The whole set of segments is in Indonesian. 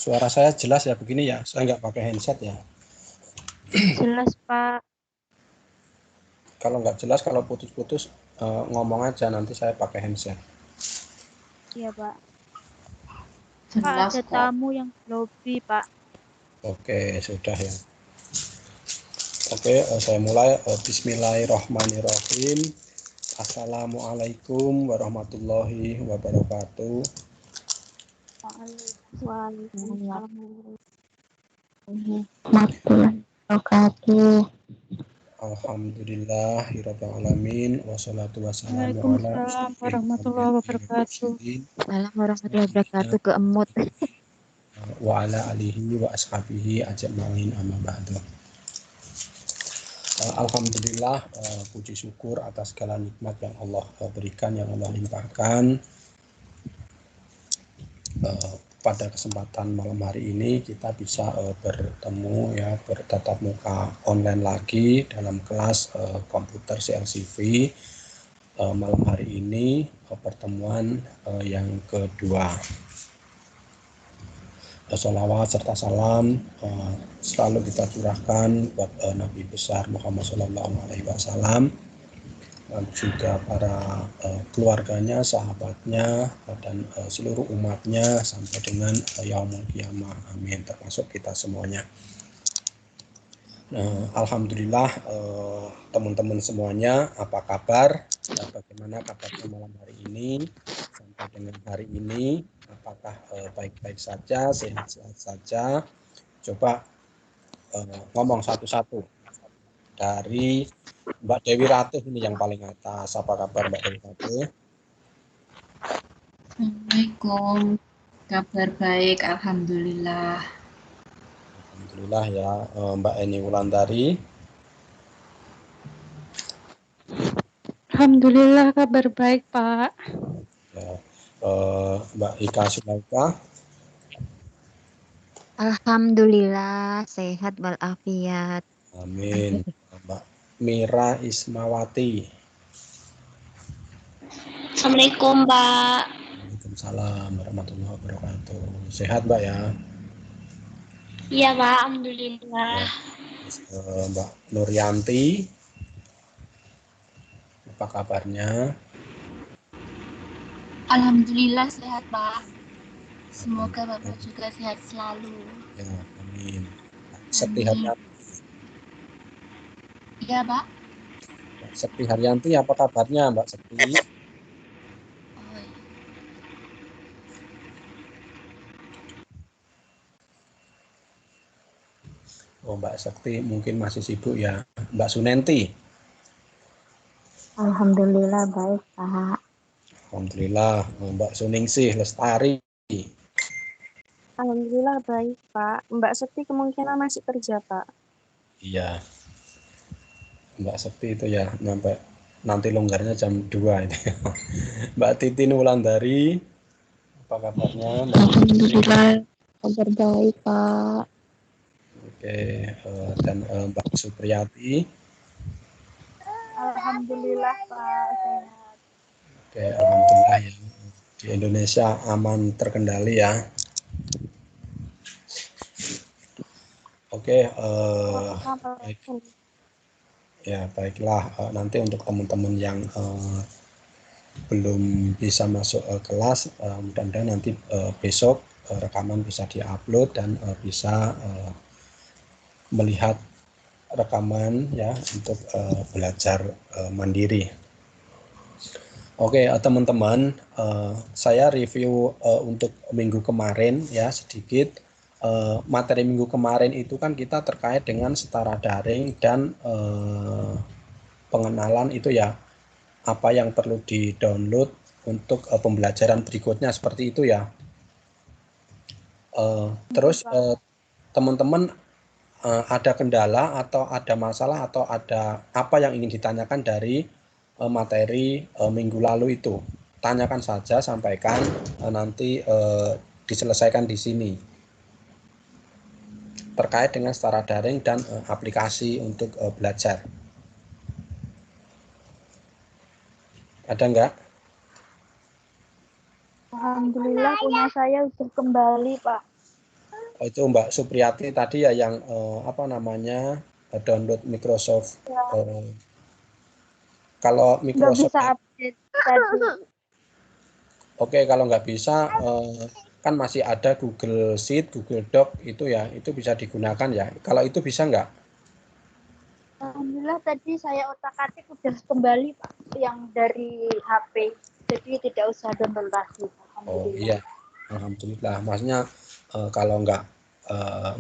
Suara saya jelas ya begini ya, saya nggak pakai handset ya. Jelas, Pak. Kalau nggak jelas, kalau putus-putus ngomong aja, nanti saya pakai handset. Iya, Pak. Pak, Jelas ada kok. tamu yang lobby, Pak. Oke, sudah ya. Oke, saya mulai. Bismillahirrahmanirrahim. Assalamualaikum warahmatullahi wabarakatuh. Waalaikumsalam. Warahmatullahi wabarakatuh. Alhamdulillahirrahmanirrahim. Wassalatu wassalamu ala Waalaikumsalam warahmatullahi wabarakatuh. Assalamualaikum warahmatullahi wabarakatuh. Keemut. wa ala alihi wa ashabihi ajma'in amma ba'du. Alhamdulillah, puji syukur atas segala nikmat yang Allah berikan, yang Allah limpahkan. Pada kesempatan malam hari ini kita bisa bertemu ya, bertatap muka online lagi dalam kelas komputer CLCV. Malam hari ini pertemuan yang kedua. Salawat serta salam selalu kita curahkan buat Nabi besar Muhammad SAW, dan juga para keluarganya, sahabatnya, dan seluruh umatnya sampai dengan yaumul qiyamah. Amin, termasuk kita semuanya. Alhamdulillah, teman-teman semuanya, apa kabar? Bagaimana kabarnya malam hari ini? Sampai dengan hari ini, apakah baik-baik saja, sehat-sehat saja? Coba ngomong satu-satu. Dari Mbak Dewi Ratih ini yang paling atas. Apa kabar Mbak Dewi Ratih? Assalamualaikum. Kabar baik, alhamdulillah. Alhamdulillah ya. Mbak Eni Wulandari. Alhamdulillah kabar baik, Pak. Ya. Mbak Ika Sulaika. Alhamdulillah sehat walafiat. Amin. Mbak Mira Ismawati. Assalamualaikum, Pak. Waalaikumsalam warahmatullahi wabarakatuh. Sehat Mbak ya? Iya, Pak. Alhamdulillah. Mbak Nuryanti. Apa kabarnya? Alhamdulillah sehat, Pak. Semoga Bapak juga sehat selalu. Ya, amin. Sekti Haryanti. Iya, Pak. Sekti Haryanti, apa kabarnya Mbak Sekti? Oh, iya. Oh, Mbak Sekti mungkin masih sibuk ya. Mbak Sunenti. Alhamdulillah baik, Pak. Alhamdulillah. Mbak Suningsih Lestari. Alhamdulillah baik, Pak. Mbak Sekti kemungkinan masih kerja, Pak. Iya. Mbak Sekti itu ya sampai nanti longgarnya jam 2 ini. Mbak Titin Wulandari. Apa kabarnya Mbak? Alhamdulillah kabar baik, Pak. Oke, dan Mbak Supriyati. Alhamdulillah, Pak. Sehat. Oke, alhamdulillah ya. Di Indonesia aman terkendali ya. Oke, baik. Ya, baiklah. Nanti untuk teman-teman yang belum bisa masuk kelas, mudah-mudahan nanti besok rekaman bisa diupload dan bisa melihat rekaman ya untuk belajar mandiri. Oke, teman-teman, saya review untuk minggu kemarin ya sedikit. Materi minggu kemarin itu kan kita terkait dengan setara daring dan pengenalan itu ya, apa yang perlu di-download untuk pembelajaran berikutnya, seperti itu ya. Terus teman-teman ada kendala atau ada masalah atau ada apa yang ingin ditanyakan dari materi minggu lalu itu, tanyakan saja, sampaikan, nanti diselesaikan di sini terkait dengan setara daring dan aplikasi untuk belajar. Ada enggak? Alhamdulillah punya saya udah kembali, Pak. itu Mbak Supriyati tadi ya yang apa namanya download Microsoft. Kalau Nggak Microsoft, bisa update tadi. oke, kalau nggak bisa kan masih ada Google Sheet, Google Doc itu ya, itu bisa digunakan ya. Kalau itu bisa nggak? Alhamdulillah tadi saya otak-atik udah kembali Pak, yang dari HP. Jadi tidak usah download lagi. Oh Alhamdulillah. iya, alhamdulillah. Maksudnya kalau nggak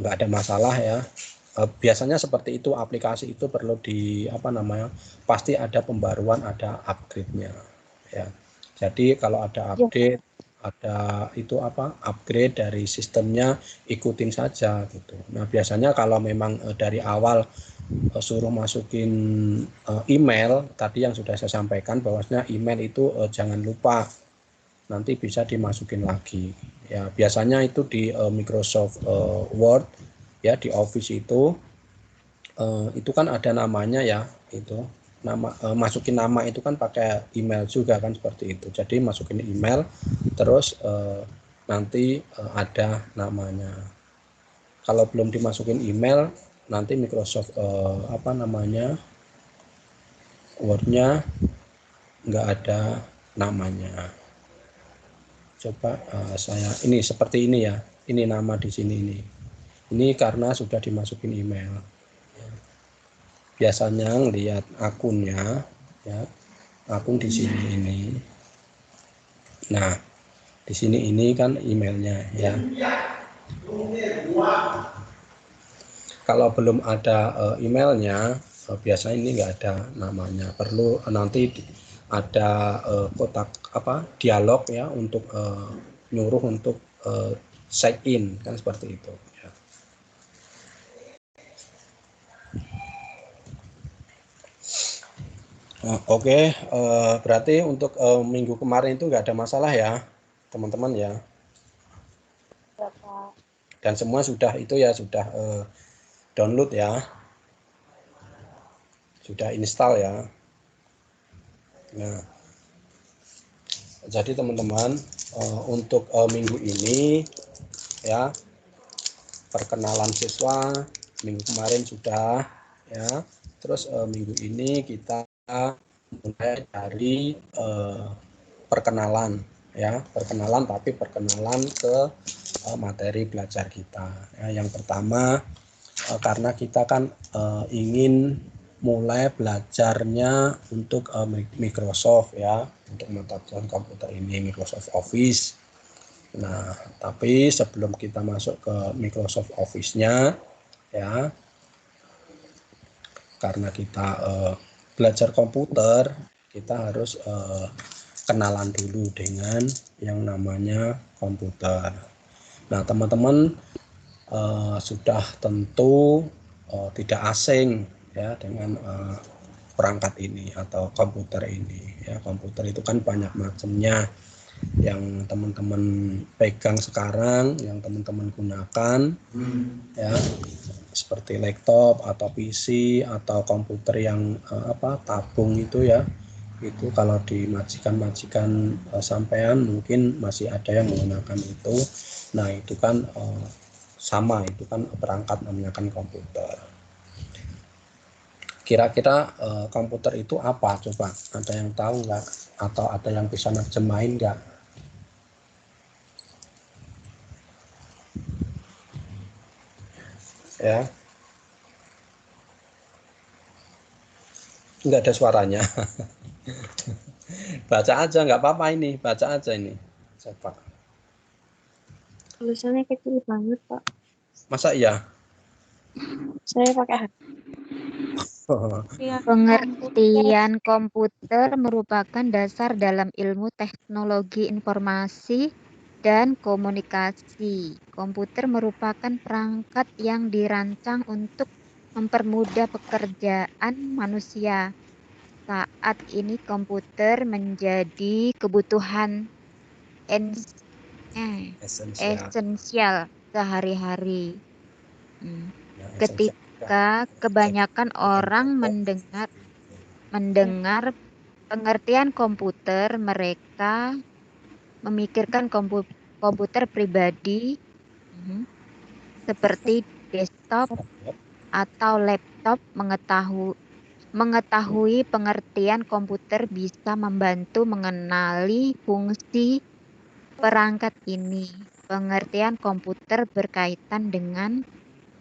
ada masalah ya. Biasanya seperti itu, aplikasi itu perlu di apa namanya, pasti ada pembaruan, ada upgrade-nya ya. Jadi kalau ada update, ada itu apa, upgrade dari sistemnya, ikutin saja gitu. Nah biasanya kalau memang dari awal suruh masukin email, tadi yang sudah saya sampaikan bahwasanya email itu jangan lupa, nanti bisa dimasukin lagi ya. Biasanya itu di Microsoft Word ya, di Office itu kan ada namanya ya, itu nama masukin nama itu kan pakai email juga kan, seperti itu. Jadi masukin email terus nanti ada namanya. Kalau belum dimasukin email, nanti Microsoft apa namanya, Word-nya nggak ada namanya. Coba saya ini seperti ini ya, ini nama di sini ini karena sudah dimasukin email. Biasanya lihat akunnya ya, akun di sini ini. Nah di sini ini kan emailnya ya. Kalau belum ada emailnya, biasanya ini nggak ada namanya. Perlu nanti ada kotak apa, dialog ya, untuk nyuruh untuk sign in kan, seperti itu ya. Oke, berarti untuk minggu kemarin itu nggak ada masalah ya teman-teman ya. Dan semua sudah itu ya, sudah download ya, sudah install ya. Nah jadi teman-teman untuk minggu ini ya, perkenalan siswa minggu kemarin sudah ya. Terus minggu ini kita mulai dari perkenalan ya, perkenalan, tapi perkenalan ke materi belajar kita ya. Yang pertama karena kita kan ingin mulai belajarnya untuk Microsoft ya, untuk mata pelajaran komputer ini, Microsoft Office. Nah, tapi sebelum kita masuk ke Microsoft Office-nya ya, karena kita belajar komputer, kita harus kenalan dulu dengan yang namanya komputer. Nah, teman-teman sudah tentu tidak asing ya dengan perangkat ini atau komputer ini ya. Komputer itu kan banyak macamnya, yang teman-teman pegang sekarang, yang teman-teman gunakan ya, seperti laptop atau PC atau komputer yang tabung itu ya. Itu kalau di majikan-majikan sampean mungkin masih ada yang menggunakan itu. Nah itu kan sama, itu kan perangkat namanya kan komputer. Kira-kira komputer itu apa? Coba ada yang tahu nggak? Atau ada yang bisa nerjemahin nggak? Ya, nggak ada suaranya. Baca aja, nggak apa-apa, ini baca aja ini. Coba. Tulisannya kecil banget, Pak. Masa iya? Saya pakai HP. Pengertian komputer merupakan dasar dalam ilmu teknologi informasi dan komunikasi. Komputer merupakan perangkat yang dirancang untuk mempermudah pekerjaan manusia. Saat ini komputer menjadi kebutuhan esensial sehari-hari. Ketika kebanyakan orang mendengar pengertian komputer, mereka memikirkan komputer pribadi, seperti desktop atau laptop. Mengetahui pengertian komputer bisa membantu mengenali fungsi perangkat ini. Pengertian komputer berkaitan dengan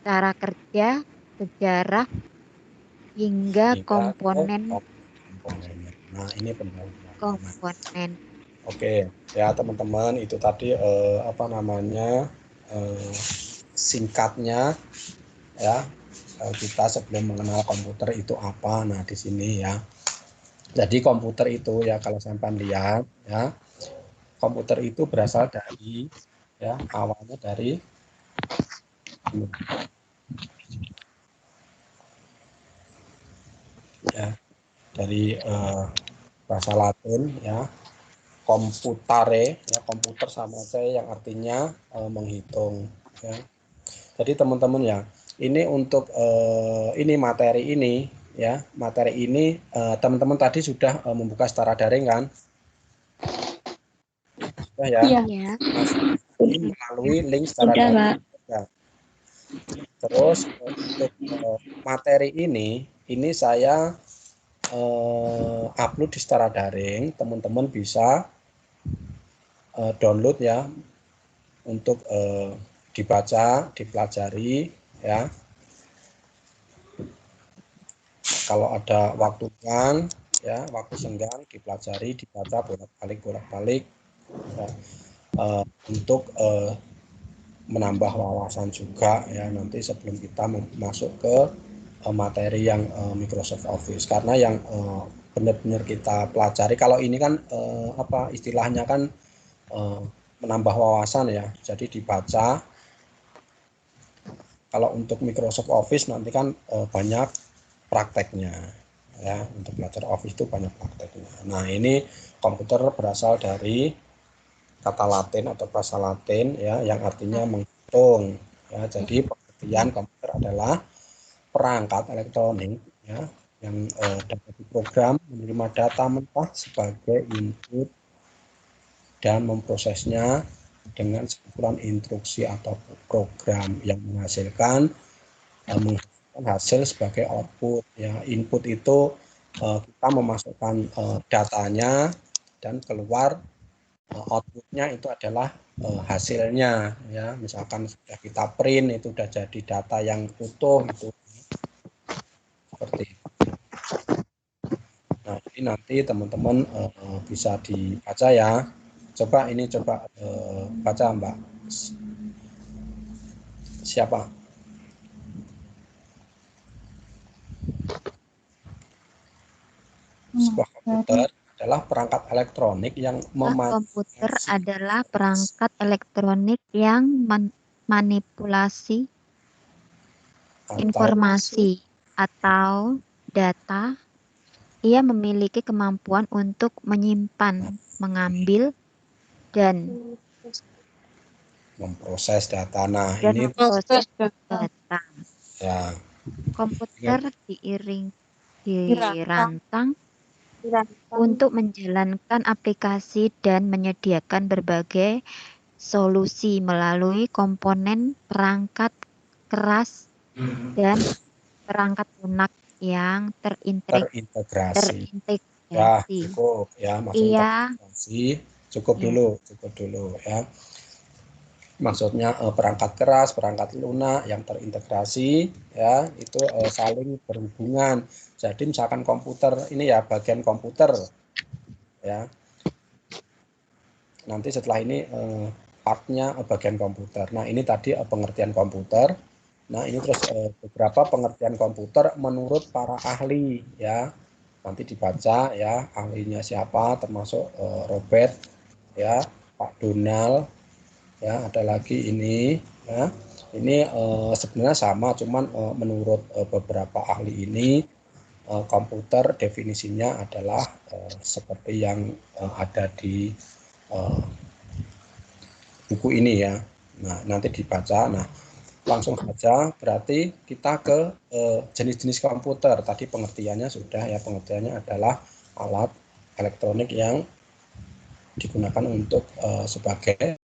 cara kerja, sejarah, hingga komponen. Nah, ini pendahuluan. Komponen. Oke, ya teman-teman, itu tadi singkatnya ya, kita sebelum mengenal komputer itu apa. Nah, di sini ya. Jadi komputer itu ya, kalau sampai lihat ya, komputer itu berasal dari ya, awalnya dari ya, dari bahasa Latin ya, computare ya, komputer sama saya yang artinya menghitung ya. Jadi teman-teman ya, ini untuk ini materi ini ya, materi ini teman-teman tadi sudah membuka secara daring kan? Sudah ya? Iya. Ini melalui link secara daring. Ya. Terus untuk materi ini saya upload di secara daring, teman-teman bisa download ya untuk dibaca, dipelajari ya. Kalau ada waktu luang ya, waktu senggang, dipelajari, dibaca bolak-balik ya, untuk menambah wawasan juga ya, nanti sebelum kita masuk ke materi yang Microsoft Office. Karena yang benar-benar kita pelajari, kalau ini kan istilahnya kan menambah wawasan ya, jadi dibaca. Kalau untuk Microsoft Office nanti kan banyak prakteknya ya, untuk belajar Office itu banyak prakteknya. Nah, ini komputer berasal dari kata Latin atau bahasa Latin ya, yang artinya menghitung ya. Jadi pengertian komputer adalah perangkat elektronik ya, yang dapat diprogram menerima data mentah sebagai input dan memprosesnya dengan sekumpulan instruksi atau program yang menghasilkan hasil sebagai output ya. Input itu kita memasukkan datanya dan keluar outputnya itu adalah hasilnya ya. Misalkan sudah kita print itu sudah jadi data yang utuh itu seperti itu. Nah, ini nanti teman-teman bisa dibaca ya. Coba baca Mbak. Siapa? Sebuah komputer adalah perangkat elektronik yang Komputer adalah perangkat elektronik yang manipulasi informasi atau data. Ia memiliki kemampuan untuk menyimpan, mengambil, dan memproses data. Nah, ini proses data. Ya. Komputer dirancang untuk menjalankan aplikasi dan menyediakan berbagai solusi melalui komponen perangkat keras dan perangkat lunak yang terintegrasi. Ya, cukup ya, maksudnya cukup dulu ya. Maksudnya perangkat keras, perangkat lunak yang terintegrasi ya, itu saling berhubungan. Jadi misalkan komputer ini ya, bagian komputer ya. Nanti setelah ini partnya bagian komputer. Nah, ini tadi pengertian komputer. Nah, ini terus beberapa pengertian komputer menurut para ahli ya. Nanti dibaca ya, ahlinya siapa, termasuk Robert ya, Pak Donald ya, ada lagi ini ya. Ini sebenarnya sama, cuman menurut beberapa ahli ini komputer definisinya adalah seperti yang ada di buku ini ya. Nah, nanti dibaca. Nah, langsung saja berarti kita ke jenis-jenis komputer. Tadi pengertiannya sudah ya, pengertiannya adalah alat elektronik yang digunakan untuk sebagai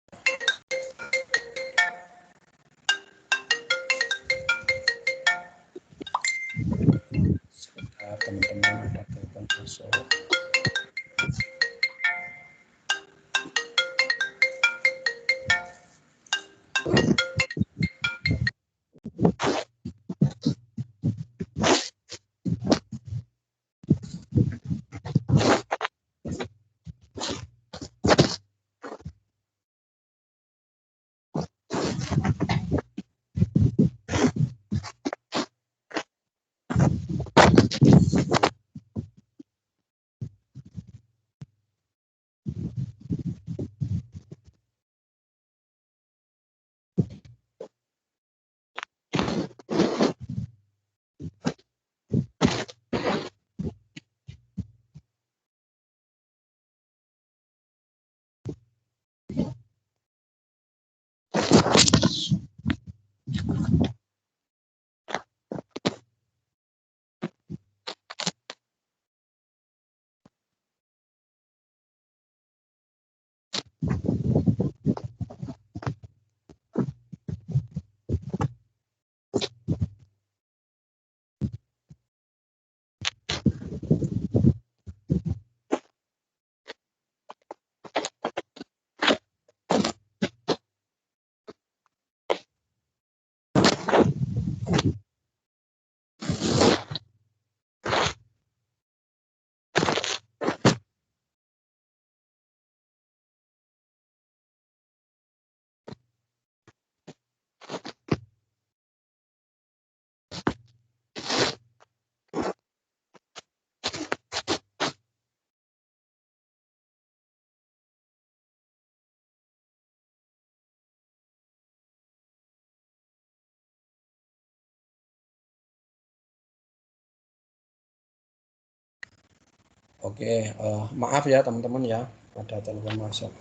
Oke, maaf ya teman-teman ya, ada telepon masuk.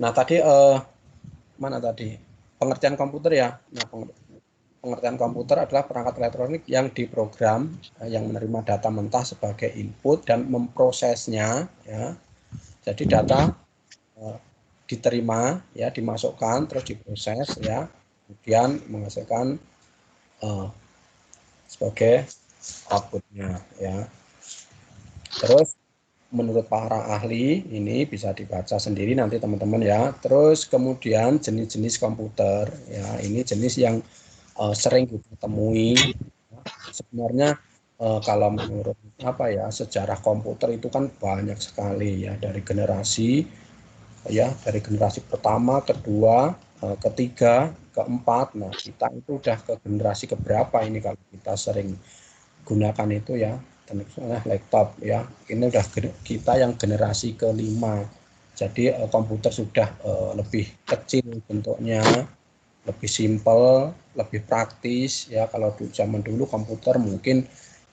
Nah tadi mana tadi pengertian komputer ya. Nah, pengertian komputer adalah perangkat elektronik yang diprogram yang menerima data mentah sebagai input dan memprosesnya ya. Jadi data diterima ya, dimasukkan terus diproses ya, kemudian menghasilkan sebagai outputnya ya. Terus menurut para ahli ini bisa dibaca sendiri nanti teman-teman ya. Terus kemudian jenis-jenis komputer ya, ini jenis yang sering kita temui. Sebenarnya kalau menurut apa ya, sejarah komputer itu kan banyak sekali ya, dari generasi pertama, kedua, ketiga, keempat. Nah, kita itu udah ke generasi keberapa ini kalau kita sering gunakan itu ya, laptop ya. Ini udah kita yang generasi kelima. Jadi komputer sudah lebih kecil bentuknya, lebih simpel, lebih praktis ya. Kalau zaman dulu komputer mungkin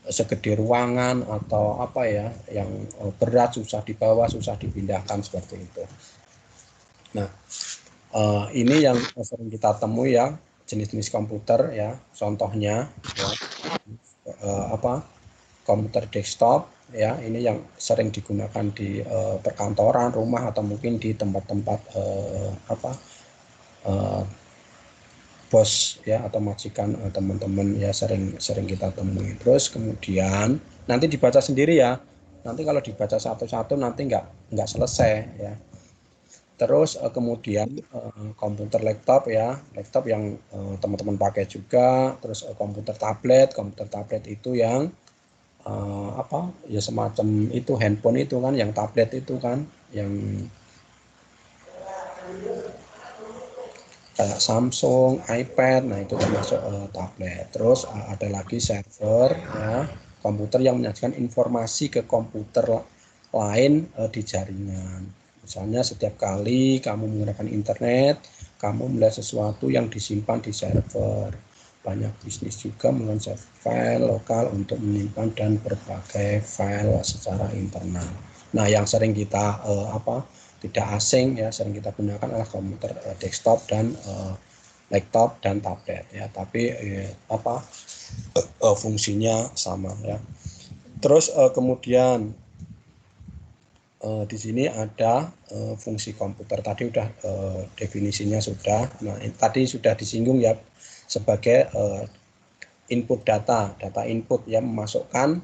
segede ruangan atau apa ya, yang berat, susah dibawa, susah dipindahkan seperti itu. Nah, ini yang sering kita temui ya, jenis-jenis komputer ya. Contohnya ya, komputer desktop ya, ini yang sering digunakan di perkantoran, rumah, atau mungkin di tempat-tempat bos ya atau majikan teman-teman ya, sering kita temui. Terus kemudian nanti dibaca sendiri ya. Nanti kalau dibaca satu-satu nanti nggak selesai ya. Terus kemudian komputer laptop ya, laptop yang teman-teman pakai juga. Terus komputer tablet itu yang ya semacam itu handphone itu kan, yang tablet itu kan, yang kayak Samsung, iPad, nah itu termasuk tablet. Terus ada lagi server ya, komputer yang menyajikan informasi ke komputer lain di jaringan. Misalnya setiap kali kamu menggunakan internet, kamu melihat sesuatu yang disimpan di server. Banyak bisnis juga menggunakan file lokal untuk menyimpan dan berbagai file secara internal. Nah, yang sering kita tidak asing ya, sering kita gunakan adalah komputer desktop dan laptop dan tablet ya, tapi fungsinya sama ya. Terus kemudian di sini ada fungsi komputer, tadi udah definisinya sudah. Nah, tadi sudah disinggung ya, sebagai input data input yang memasukkan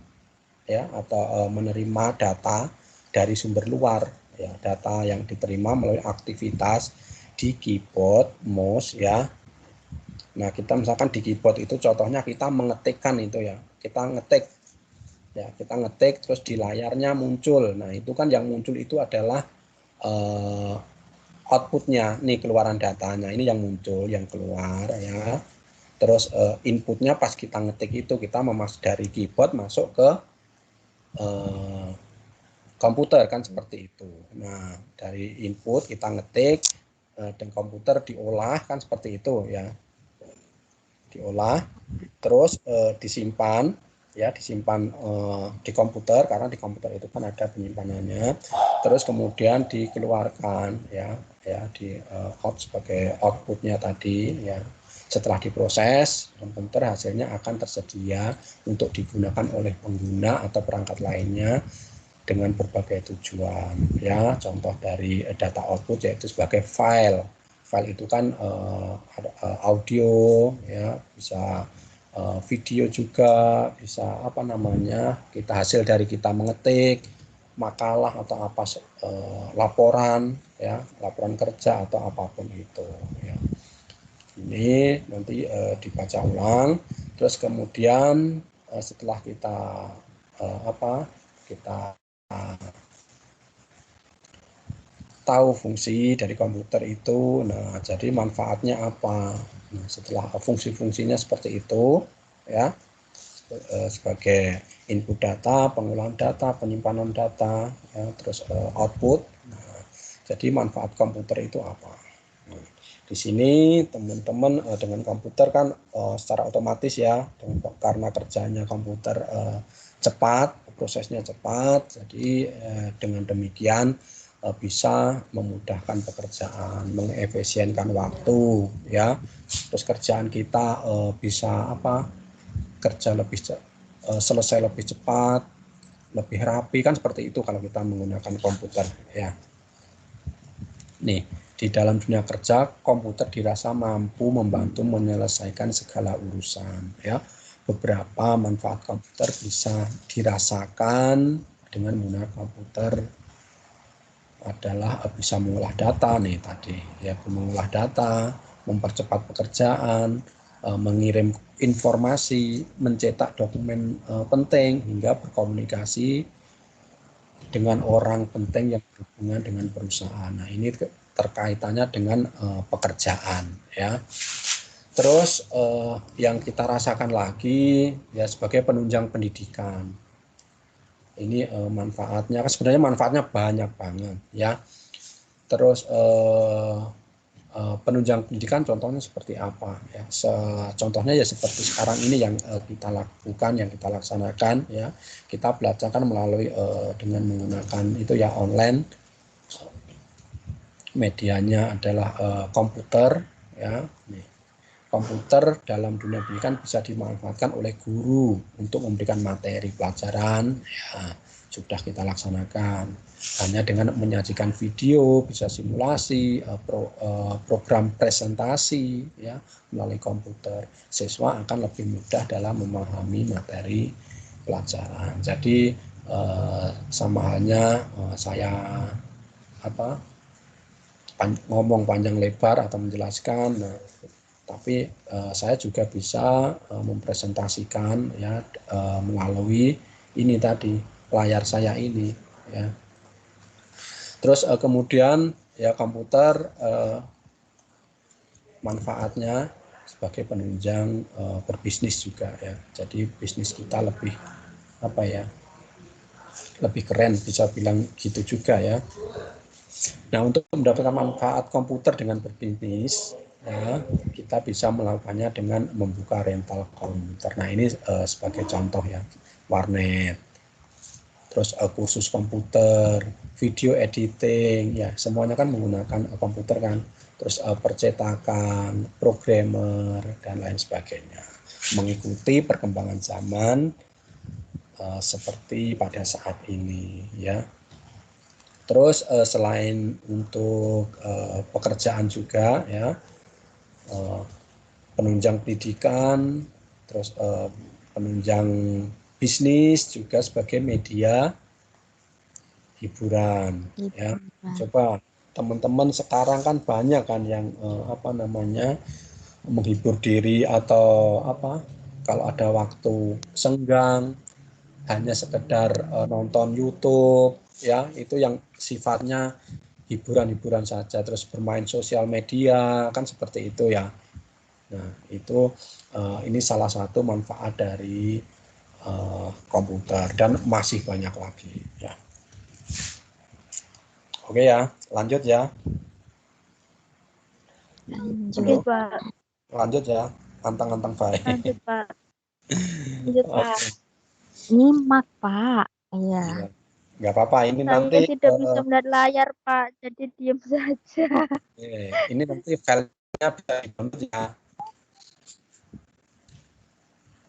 ya atau menerima data dari sumber luar ya, data yang diterima melalui aktivitas di keyboard, mouse ya. Nah, kita misalkan di keyboard itu contohnya kita mengetikkan itu ya, kita ngetik terus di layarnya muncul. Nah, itu kan yang muncul itu adalah outputnya, nih keluaran datanya ini yang muncul, yang keluar ya. Terus inputnya pas kita ngetik itu, kita dari keyboard masuk ke komputer kan, seperti itu. Nah, dari input kita ngetik dan komputer diolah kan, seperti itu ya. Diolah, terus disimpan ya, di komputer, karena di komputer itu kan ada penyimpanannya. Terus kemudian dikeluarkan ya di out sebagai outputnya tadi ya. Setelah diproses komputer, hasilnya akan tersedia untuk digunakan oleh pengguna atau perangkat lainnya dengan berbagai tujuan ya. Contoh dari data output yaitu sebagai file itu kan audio ya, bisa video juga, bisa kita hasil dari kita mengetik makalah atau laporan ya, laporan kerja atau apapun itu ya. Ini nanti dibaca ulang, terus kemudian setelah kita tahu fungsi dari komputer itu, nah jadi manfaatnya apa. Nah, setelah fungsi-fungsinya seperti itu ya, sebagai input data, pengolahan data, penyimpanan data ya, terus output. Nah, jadi manfaat komputer itu apa. Nah, di sini teman-teman dengan komputer kan secara otomatis ya, karena kerjanya komputer cepat prosesnya cepat. Jadi dengan demikian bisa memudahkan pekerjaan, mengefisienkan waktu, ya. Terus kerjaan kita bisa kerja lebih selesai lebih cepat, lebih rapi, kan seperti itu kalau kita menggunakan komputer, ya. Nih, di dalam dunia kerja komputer dirasa mampu membantu menyelesaikan segala urusan, ya. Beberapa manfaat komputer bisa dirasakan dengan menggunakan komputer adalah bisa mengolah data nih tadi, ya, mengolah data, mempercepat pekerjaan, mengirim informasi, mencetak dokumen penting, hingga berkomunikasi dengan orang penting yang berhubungan dengan perusahaan. Nah, ini terkaitannya dengan pekerjaan, ya. Terus yang kita rasakan lagi ya sebagai penunjang pendidikan. Ini manfaatnya, sebenarnya manfaatnya banyak banget, ya. Terus penunjang pendidikan contohnya seperti apa, ya. Contohnya ya seperti sekarang ini yang kita lakukan, yang kita laksanakan, ya. Kita belajar kan melalui dengan menggunakan itu ya online. Medianya adalah komputer, ya. Nih. Komputer dalam dunia pendidikan bisa dimanfaatkan oleh guru untuk memberikan materi pelajaran, ya, sudah kita laksanakan. Hanya dengan menyajikan video, bisa simulasi, program presentasi, ya, melalui komputer, siswa akan lebih mudah dalam memahami materi pelajaran. Jadi sama halnya saya ngomong panjang lebar atau menjelaskan. Nah, tapi saya juga bisa mempresentasikan, ya, melalui ini tadi layar saya ini, ya. Terus kemudian ya komputer manfaatnya sebagai penunjang berbisnis juga, ya. Jadi bisnis kita lebih lebih keren, bisa bilang gitu juga, ya. Nah, untuk mendapatkan manfaat komputer dengan berbisnis, ya, kita bisa melakukannya dengan membuka rental komputer. Nah, ini sebagai contoh, ya, warnet, terus kursus komputer, video editing, ya, semuanya kan menggunakan komputer kan. Terus percetakan, programmer, dan lain sebagainya. Mengikuti perkembangan zaman seperti pada saat ini, ya. Terus selain untuk pekerjaan juga, ya, penunjang pendidikan, terus penunjang bisnis juga sebagai media hiburan, ya. Coba teman-teman sekarang kan banyak kan yang menghibur diri atau kalau ada waktu senggang hanya sekedar nonton YouTube, ya, itu yang sifatnya hiburan-hiburan saja, terus bermain sosial media kan seperti itu, ya. Nah, itu ini salah satu manfaat dari komputer dan masih banyak lagi, ya. Oke, ya, lanjut, ya. Lanjut. Pak. Lanjut, ya, antang-antang baik. Lanjut, Pak. Lanjut, Pak. Nyimak, Pak. Iya. Ya. Nggak apa-apa, ini Saya nanti tidak bisa melihat layar, Pak, jadi diam saja. ini nanti filenya bisa dibantu, ya.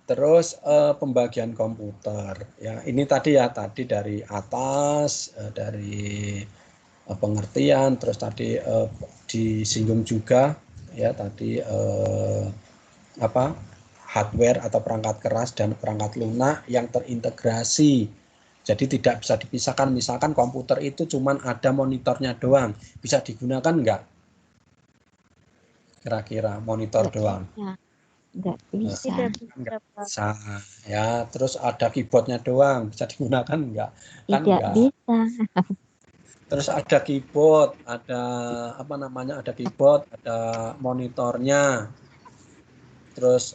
Terus pembagian komputer, ya, ini tadi dari atas, dari pengertian, terus tadi disinggung juga, ya, tadi hardware atau perangkat keras dan perangkat lunak yang terintegrasi. Jadi tidak bisa dipisahkan. Misalkan komputer itu cuma ada monitornya doang, bisa digunakan enggak? Kira-kira monitor doang. Nggak bisa. Tidak bisa, Pak. Bisa, ya. Terus ada keyboardnya doang, bisa digunakan enggak? Kan Tidak enggak. bisa. Terus ada keyboard, ada ada keyboard, ada monitornya. Terus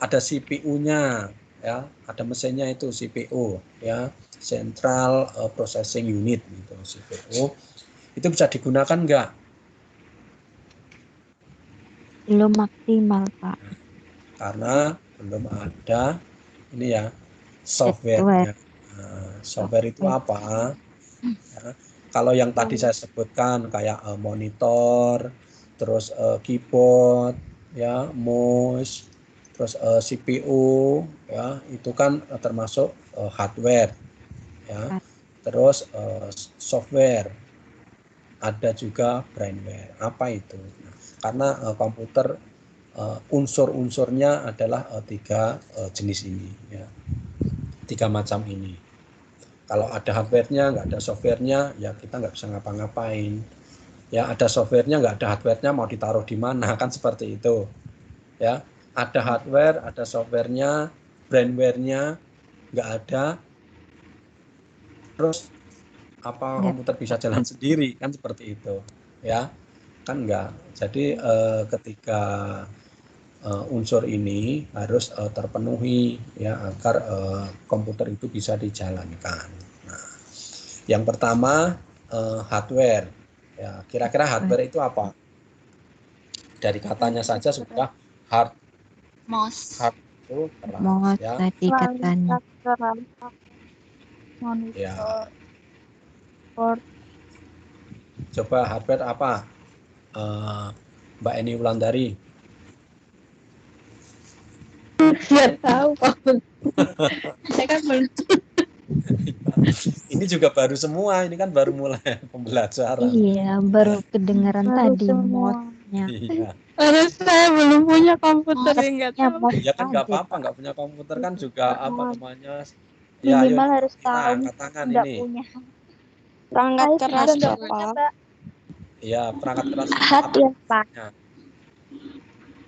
ada CPU-nya, ya, ada mesinnya itu CPU, ya, Central Processing Unit gitu, CPU. Itu bisa digunakan enggak? Belum maksimal, Pak. Karena belum ada ini, ya, software-nya. Nah, software itu apa? Ya, kalau yang tadi saya sebutkan kayak monitor, terus keyboard, ya, mouse, terus CPU, ya, itu kan termasuk hardware, ya. Terus software, ada juga brainware. Apa itu? Nah, karena komputer unsur-unsurnya adalah tiga jenis ini, ya, tiga macam ini. Kalau ada hardware-nya, nggak ada software-nya, ya kita nggak bisa ngapa-ngapain. Ya, ada software-nya, nggak ada hardware-nya, mau ditaruh di mana, kan seperti itu. Ya, ada hardware, ada software-nya, brainware-nya nggak ada, terus apa komputer bisa jalan sendiri, kan seperti itu. Ya, kan nggak. Jadi ketika unsur ini harus terpenuhi, ya, agar komputer itu bisa dijalankan. Nah, yang pertama hardware. Ya, kira-kira hardware itu apa? Dari katanya saja sudah hard. Mouse. Hard itu keras, Mouse ya. tadi katanya. Ya. Monitor. Coba hardware apa? Mbak Eni Wulandari. Nggak tahu Pak. Saya kan belum. Ini juga baru semua, ini kan baru mulai pembelajaran. Iya, baru kedengaran Baru tadi semua. mouse-nya. Iya. Terus saya belum punya komputer yang nggak Ya, tahu. mouse Ya kan nggak aja, apa-apa, Pak. nggak punya komputer kan juga apa namanya? Ya, ayo Minimal harus kita tahu, angkat tangan nggak ini. punya. Perangkat Saya keras juga nggak Pak. punya, Pak. Ya, perangkat keras itu Hardware, apa? Pak.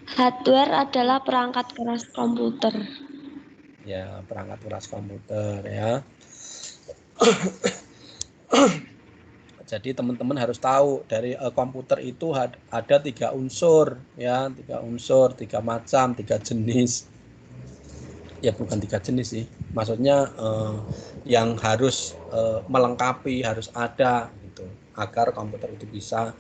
Hardware adalah perangkat keras komputer. Ya, perangkat keras komputer, ya. Jadi teman-teman harus tahu dari komputer itu ada tiga unsur, ya, tiga unsur, tiga macam, tiga jenis. Ya bukan tiga jenis sih, maksudnya yang harus melengkapi, harus ada gitu, agar komputer itu bisa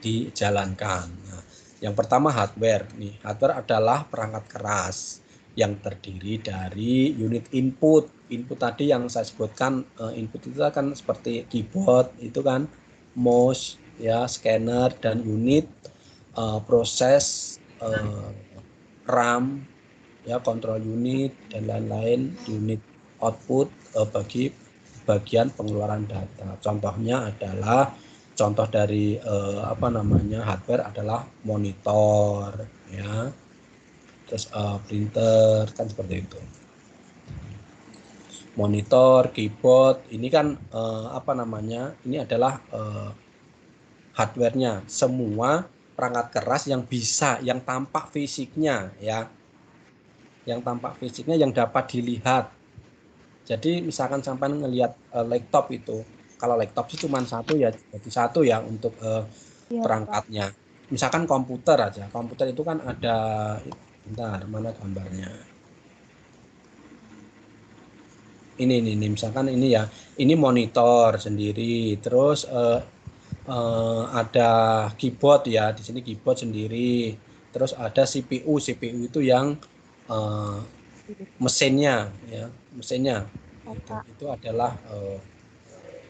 dijalankan. Nah, yang pertama hardware nih, hardware adalah perangkat keras yang terdiri dari unit input. Input tadi yang saya sebutkan, input itu kan seperti keyboard itu kan, mouse, ya, scanner, dan unit proses RAM, ya, kontrol unit dan lain-lain, unit output bagi bagian pengeluaran data. Contohnya adalah contoh dari hardware adalah monitor, ya, terus printer, kan seperti itu. Monitor, keyboard, ini kan ini adalah hardware-nya, semua perangkat keras yang bisa, yang tampak fisiknya, ya, yang tampak fisiknya, yang dapat dilihat. Jadi misalkan sampai ngelihat laptop itu, kalau laptop sih cuma satu ya, jadi satu ya untuk perangkatnya. Misalkan komputer aja, komputer itu kan ada, bentar, mana gambarnya? Ini misalkan ini ya, ini monitor sendiri, terus ada keyboard ya, di sini keyboard sendiri, terus ada CPU itu yang mesinnya, ya, mesinnya itu adalah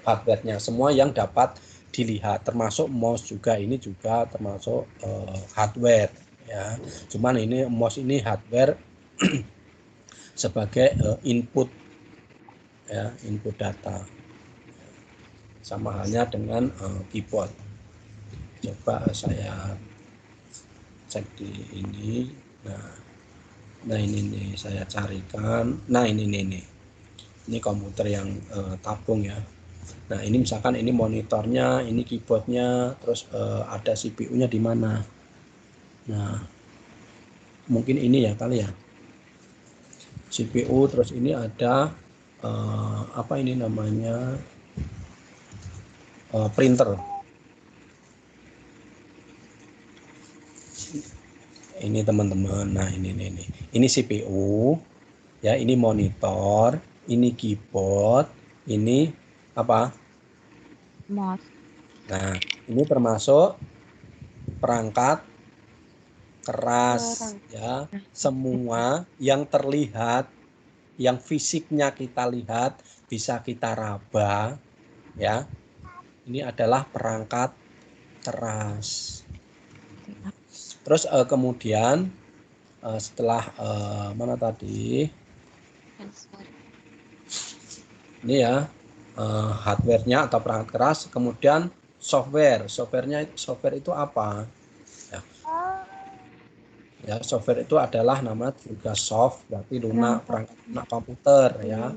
hardware-nya, semua yang dapat dilihat, termasuk mouse juga, ini juga termasuk hardware, ya. Cuman ini mouse ini hardware sebagai input, ya, input data, sama halnya dengan keyboard. Coba saya cek di ini. Nah ini nih saya carikan. Nah ini komputer yang tabung ya. Nah ini misalkan ini monitornya, ini keyboardnya, terus ada CPU-nya di mana. Nah mungkin ini ya kali ya, CPU, terus ini ada apa ini namanya, printer. Ini teman-teman, nah ini CPU, ya, ini monitor, ini keyboard, ini apa? Mouse. Nah, ini termasuk perangkat keras, ya, semua yang terlihat yang fisiknya kita lihat, bisa kita raba, ya. Ini adalah perangkat keras. Terus kemudian setelah mana tadi? Ini ya, hardware-nya atau perangkat keras, kemudian software. Software itu apa? Ya, software itu adalah nama juga soft, berarti lunak, perangkat lunak komputer ya.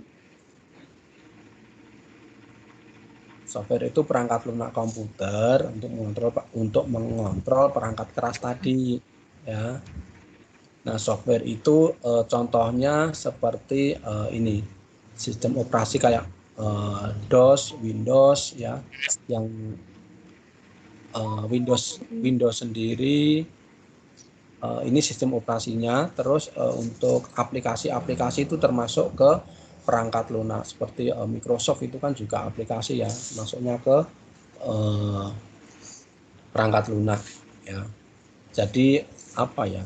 Software itu perangkat lunak komputer untuk mengontrol perangkat keras tadi ya. Nah, software itu contohnya seperti ini. Sistem operasi kayak DOS, Windows ya, yang Windows sendiri ini sistem operasinya. Terus untuk aplikasi-aplikasi itu termasuk ke perangkat lunak seperti Microsoft itu kan juga aplikasi ya, masuknya ke perangkat lunak ya. Jadi apa ya,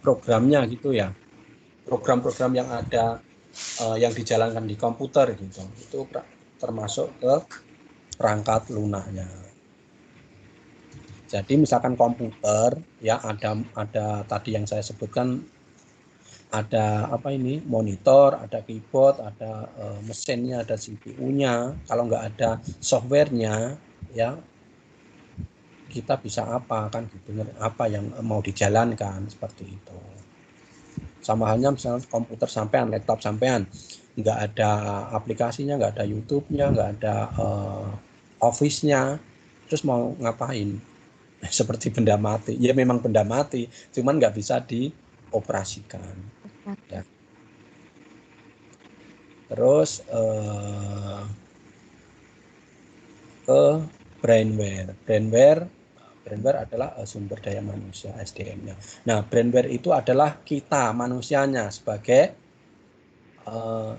programnya gitu ya, program-program yang ada yang dijalankan di komputer gitu, itu termasuk ke perangkat lunaknya. Jadi misalkan komputer ya, ada tadi yang saya sebutkan, ada apa ini, monitor, ada keyboard, ada mesinnya, ada CPU-nya. Kalau nggak ada softwarenya ya, kita bisa apa kan gitu, apa yang mau dijalankan seperti itu. Sama halnya misalnya komputer sampean, laptop sampean, nggak ada aplikasinya, nggak ada YouTube-nya, nggak ada Office-nya, terus mau ngapain? Seperti benda mati. Ya memang benda mati, cuman nggak bisa dioperasikan. Ya. Terus ke brainware. Brainware adalah sumber daya manusia, SDM-nya. Nah, brainware itu adalah kita manusianya sebagai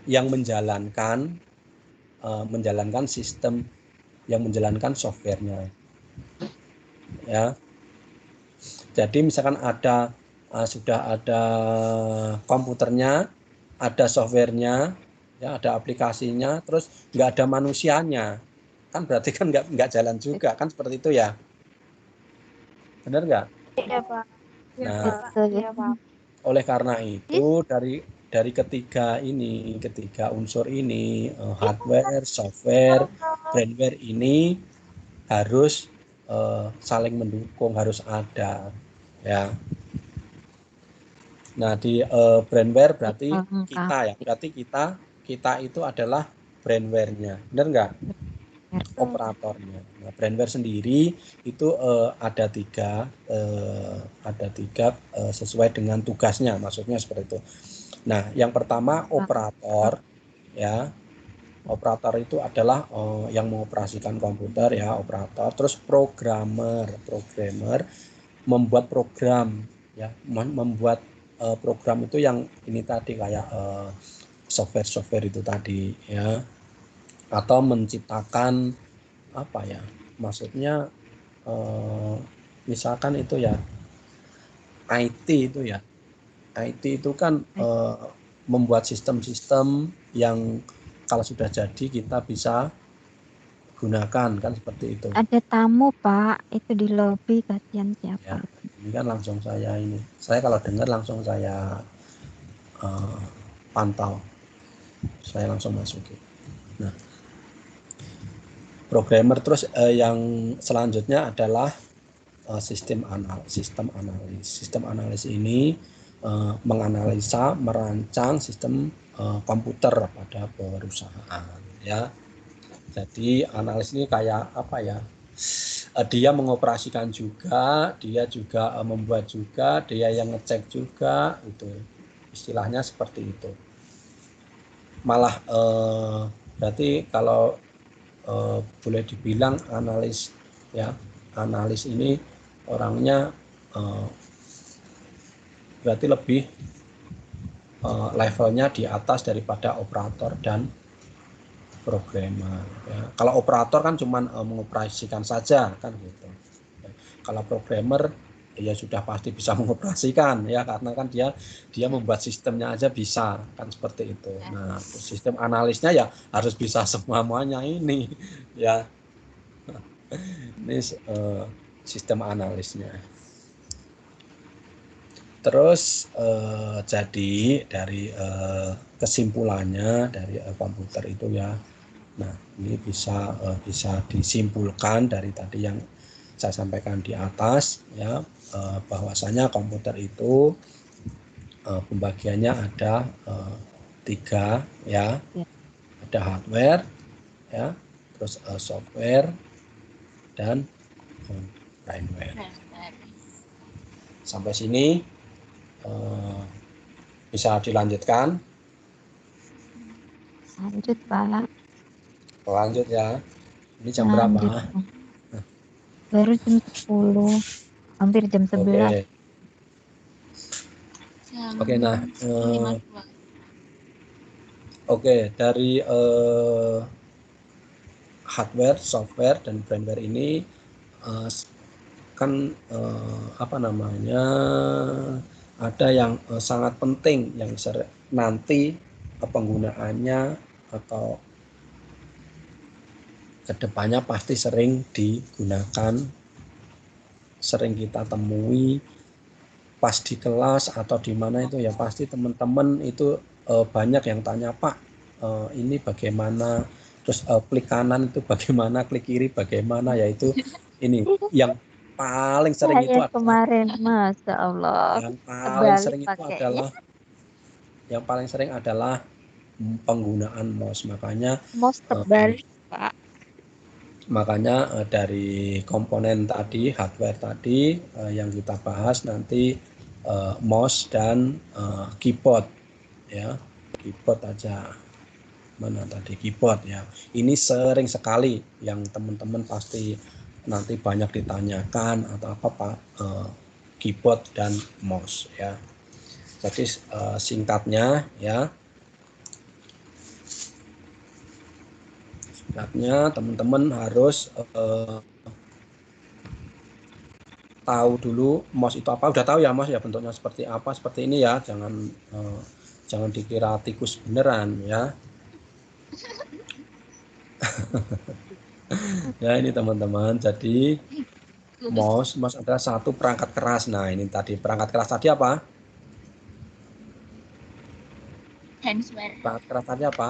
yang menjalankan sistem, yang menjalankan softwarenya. Ya. Jadi misalkan sudah ada komputernya, ada softwarenya, ya, ada aplikasinya, terus nggak ada manusianya, kan berarti kan nggak jalan juga, kan seperti itu ya, benar nggak? Iya Pak. Nah, Iya Pak. oleh karena itu dari ketiga unsur ini, hardware, software, brainware ini harus saling mendukung, harus ada ya. Nah, di brainware berarti kita ya, berarti kita itu adalah brainware-nya, benar nggak? Operatornya. Nah, brainware sendiri itu ada tiga sesuai dengan tugasnya, maksudnya seperti itu. Nah, yang pertama operator ya. Operator itu adalah yang mengoperasikan komputer ya, operator. Terus programmer membuat program ya, membuat program itu yang ini tadi kayak software itu tadi ya, atau menciptakan apa ya, maksudnya misalkan itu ya IT itu ya, IT itu kan membuat sistem-sistem yang kalau sudah jadi kita bisa gunakan, kan seperti itu. Ada tamu Pak, itu di lobi, kasihan siapa? Ya, ini kan langsung saya kalau dengar langsung saya pantau, saya langsung masukin. Nah, programmer. Terus yang selanjutnya adalah sistem analis. Sistem analis ini menganalisa, merancang sistem komputer pada perusahaan ya. Jadi analis ini kayak apa ya? Dia mengoperasikan juga, dia juga membuat juga, dia yang ngecek juga, itu istilahnya seperti itu. Malah berarti kalau boleh dibilang analis ya, analis ini orangnya berarti lebih levelnya di atas daripada operator dan programmer ya. Kalau operator kan cuma mengoperasikan saja kan gitu. Kalau programmer ya sudah pasti bisa mengoperasikan ya, karena kan dia membuat sistemnya aja bisa kan seperti itu. Nah, sistem analisnya ya harus bisa semuanya ini ya. Ini sistem analisnya. Terus jadi dari kesimpulannya dari komputer itu ya. Nah, ini bisa disimpulkan dari tadi yang saya sampaikan di atas ya, bahwasanya komputer itu pembagiannya ada 3 ya. Ada hardware ya, terus software dan firmware. Sampai sini bisa dilanjutkan. Lanjut, Pak. Lanjut ya. Ini jam Lanjut. berapa? Baru jam 10. Hampir jam 11. Oke, nah, 5.2. Oke, dari hardware, software, dan firmware ini kan apa namanya, ada yang sangat penting yang nanti penggunaannya atau kedepannya pasti sering digunakan, sering kita temui pas di kelas atau di mana itu ya, pasti teman-teman itu banyak yang tanya, Pak ini bagaimana, terus klik kanan itu bagaimana, klik kiri bagaimana, yaitu ini yang paling sering itu Saya adalah kemarin, Masya Allah. yang paling Kebalik sering itu pakainya. adalah yang paling sering adalah penggunaan mouse. Makanya Mouse terbalik, Pak. makanya dari komponen tadi, hardware tadi yang kita bahas nanti mouse dan keyboard ya, keyboard aja. Mana tadi keyboard ya, ini sering sekali yang teman-teman pasti nanti banyak ditanyakan atau apa Pak, keyboard dan mouse ya. Jadi singkatnya ya, teman-teman harus tahu dulu mouse itu apa. Udah tahu ya mouse ya, bentuknya seperti apa, seperti ini ya, jangan dikira tikus beneran ya. Ya ini teman-teman, jadi mouse adalah satu perangkat keras. Nah ini tadi perangkat keras tadi apa? Handsware. Perangkat keras tadi apa?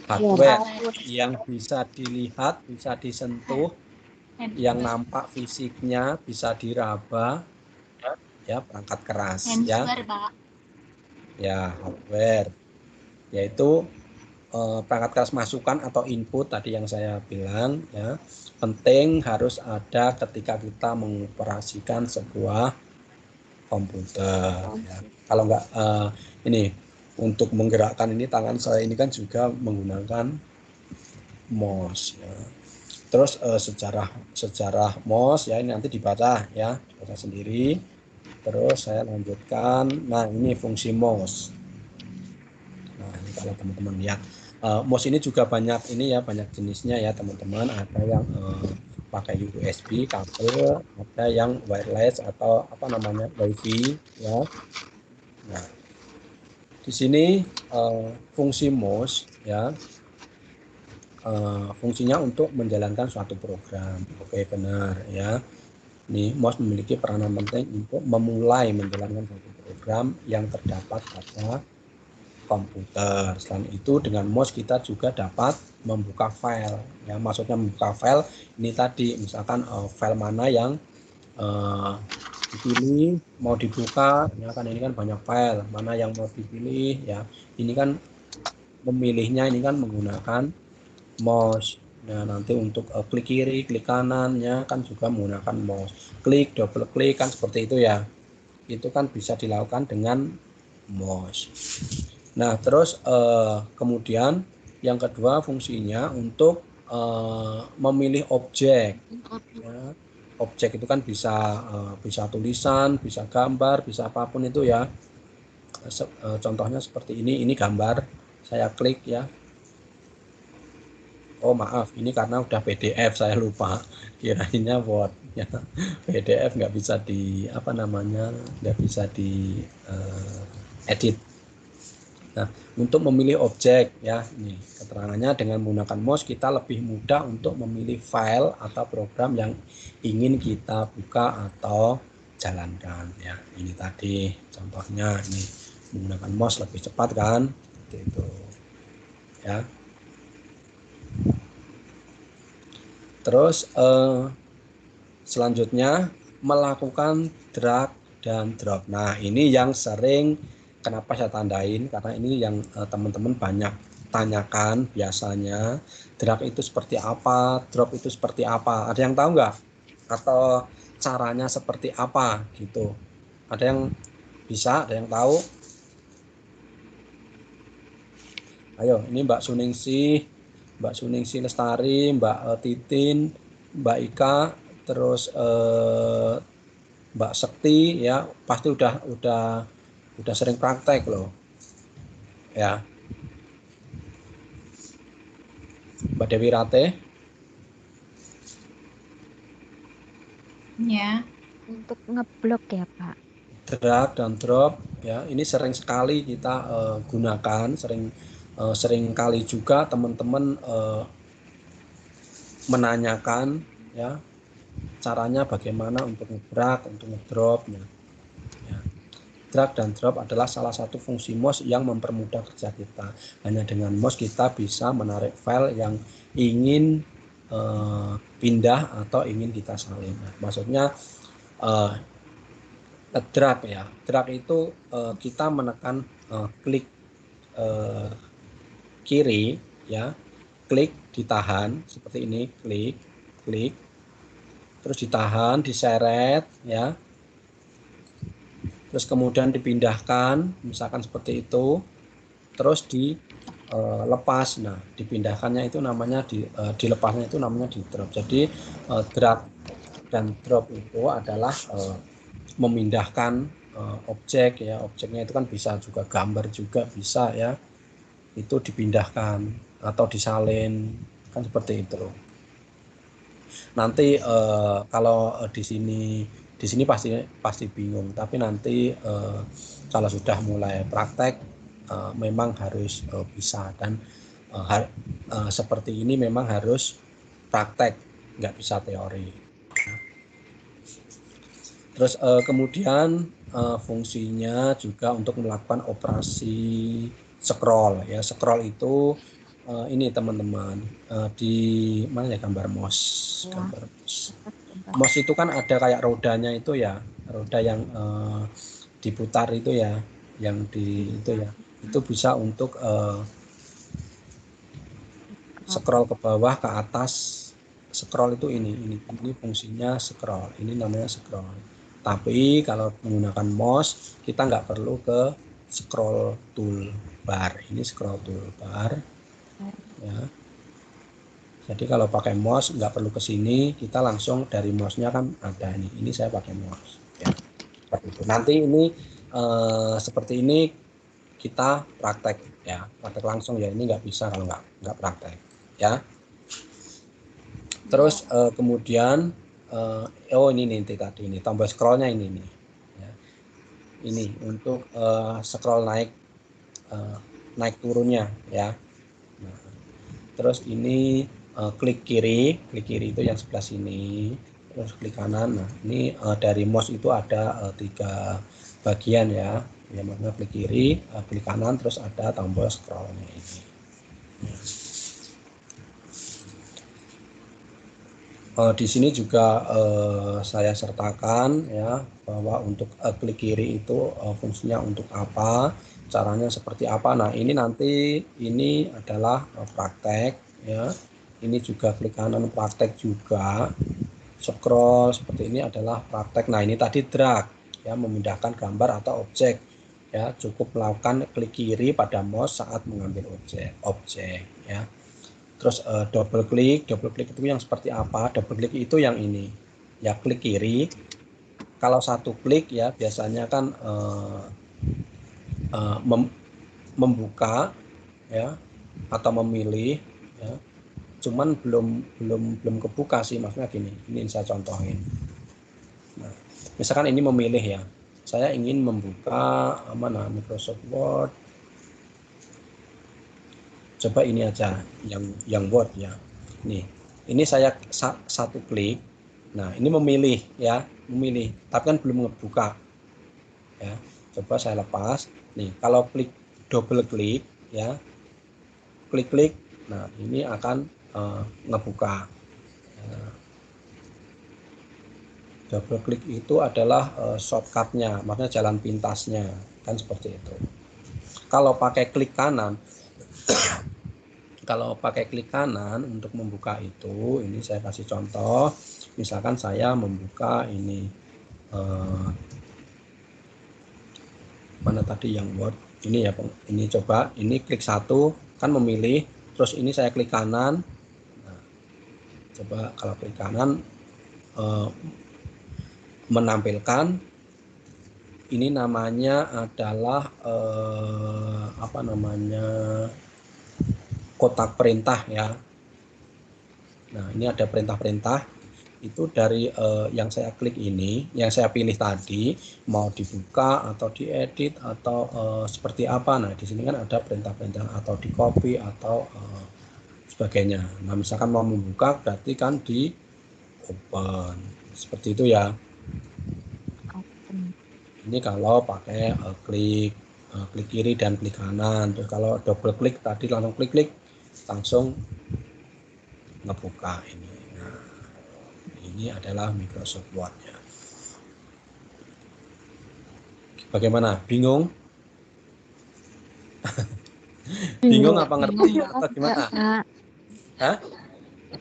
Hardware yang bisa dilihat, bisa disentuh, yang nampak fisiknya, bisa diraba ya, perangkat keras ya. Handsware, Pak. Ya, hardware yaitu perangkat keras masukan atau input tadi yang saya bilang ya, penting harus ada ketika kita mengoperasikan sebuah komputer ya. Kalau enggak ini untuk menggerakkan ini tangan saya ini kan juga menggunakan mouse ya. Terus sejarah mouse ya, ini nanti dibaca ya, dibaca sendiri. Terus saya lanjutkan. Nah, ini fungsi mouse. Nah, ini kalau teman-teman lihat, mouse ini juga banyak ini ya, banyak jenisnya ya teman-teman. Ada yang pakai USB kabel, ada yang wireless atau apa namanya, WiFi ya. Nah, di sini fungsi mouse ya, fungsinya untuk menjalankan suatu program. Oke, benar ya. Ini mouse memiliki peranan penting untuk memulai menjalankan suatu program yang terdapat pada komputer. Selain itu, dengan mouse kita juga dapat membuka file. Ya, maksudnya membuka file ini tadi, misalkan file mana yang dipilih mau dibuka, ya kan ini kan banyak file, mana yang mau dipilih ya. Ini kan memilihnya ini kan menggunakan mouse. Nah, nanti untuk klik kiri, klik kanannya kan juga menggunakan mouse. Klik, double klik kan seperti itu ya. Itu kan bisa dilakukan dengan mouse. Nah, terus kemudian yang kedua fungsinya untuk memilih objek. Ya. Objek itu kan bisa tulisan, bisa gambar, bisa apapun itu ya. Contohnya seperti ini gambar. Saya klik ya. Oh maaf, ini karena udah PDF saya lupa, kirainnya Word. ya. PDF nggak bisa nggak bisa di edit. Nah, untuk memilih objek ya, ini keterangannya dengan menggunakan mouse kita lebih mudah untuk memilih file atau program yang ingin kita buka atau jalankan ya. Ini tadi contohnya, ini menggunakan mouse lebih cepat kan, seperti itu ya. Terus selanjutnya melakukan drag dan drop. Nah, ini yang sering, kenapa saya tandain, karena ini yang teman-teman banyak tanyakan biasanya. Drag itu seperti apa, drop itu seperti apa, ada yang tahu nggak? Atau caranya seperti apa gitu? Ada yang bisa, ada yang tahu? Ayo, ini Mbak Suningsih Lestari, Mbak Titin, Mbak Ika, terus Mbak Sekti ya, pasti udah sering praktek loh ya. Mbak Dewi Rate Ya. Untuk ngeblok ya Pak. drag dan drop ya, ini sering sekali kita gunakan, sering kali juga teman-teman menanyakan ya, caranya bagaimana untuk ngedrag, untuk ngedropnya ya. Drag dan drop adalah salah satu fungsi mouse yang mempermudah kerja kita. Hanya dengan mouse kita bisa menarik file yang ingin pindah atau ingin kita salin. Nah, maksudnya drag ya. Drag itu kita menekan klik kiri ya. Klik ditahan seperti ini, klik, terus ditahan, diseret ya. Terus kemudian dipindahkan, misalkan seperti itu, terus dilepas. Nah, dipindahkannya itu namanya dilepasnya itu namanya di drop. Jadi drag dan drop itu adalah memindahkan objek ya. Objeknya itu kan bisa juga gambar juga bisa ya. Itu dipindahkan atau disalin kan seperti itu. Nanti kalau di sini pasti bingung, tapi nanti kalau sudah mulai praktek memang harus bisa, dan seperti ini memang harus praktek, nggak bisa teori. Terus kemudian fungsinya juga untuk melakukan operasi scroll ya. Scroll itu ini teman-teman, di mana ya gambar mouse. Mouse itu kan ada kayak rodanya itu ya, roda yang diputar itu ya, yang itu ya, itu bisa untuk scroll ke bawah ke atas. Scroll itu ini fungsinya scroll, ini namanya scroll. Tapi kalau menggunakan mouse kita nggak perlu ke scroll toolbar, ini scroll toolbar ya. Jadi kalau pakai mouse nggak perlu ke sini, kita langsung dari mouse-nya kan ada ini saya pakai mouse ya. Seperti itu. Nanti ini seperti ini kita praktek ya, praktek langsung ya, ini nggak bisa kalau nggak praktek ya. Terus kemudian ini nanti tadi ini tombol scrollnya ini nih ya. Ini untuk scroll naik turunnya ya. Nah, terus ini klik kiri itu yang sebelah sini, terus klik kanan. Nah, ini dari mouse itu ada 3 bagian ya. Ya, maksudnya klik kiri, klik kanan, terus ada tombol scrollnya ini. Di sini juga saya sertakan ya, bahwa untuk klik kiri itu fungsinya untuk apa, caranya seperti apa. Nah, ini nanti ini adalah praktek ya. Ini juga klik kanan praktek juga. Scroll seperti ini adalah praktek. Nah, ini tadi drag ya, memindahkan gambar atau objek ya. Cukup melakukan klik kiri pada mouse saat mengambil objek ya. Terus double klik itu yang seperti apa? Double klik itu yang ini ya, klik kiri. Kalau satu klik ya biasanya kan membuka ya atau memilih ya. Cuman belum kebuka sih, maksudnya gini. Ini saya contohin. Misalkan ini memilih ya, saya ingin membuka mana Microsoft Word. Coba ini aja, yang Word ya. Nih, ini saya satu klik. Nah, ini memilih ya, memilih. Tapi kan belum ngebuka. Ya, coba saya lepas. Nih, kalau klik double klik ya, klik. Nah, ini akan ngebuka. Double klik itu adalah shortcutnya, maksudnya jalan pintasnya, kan seperti itu. Kalau pakai klik kanan, untuk membuka itu, ini saya kasih contoh. Misalkan saya membuka ini mana tadi yang Word, ini ya, ini coba, ini klik satu, kan memilih, terus ini saya klik kanan. Nah, coba kalau klik kanan menampilkan ini namanya adalah apa namanya, kotak perintah ya. Nah, ini ada perintah-perintah itu dari yang saya klik ini, yang saya pilih tadi, mau dibuka atau diedit atau seperti apa. Nah, di sini kan ada perintah-perintah atau di copy atau sebagainya. Nah, misalkan mau membuka berarti kan di open seperti itu ya. Ini kalau pakai klik kiri dan klik kanan. Terus kalau double klik tadi langsung klik langsung ngebuka ini. Nah, ini adalah Microsoft Word ya. Bagaimana? Bingung? Bingung apa ngerti atau gimana? Hah?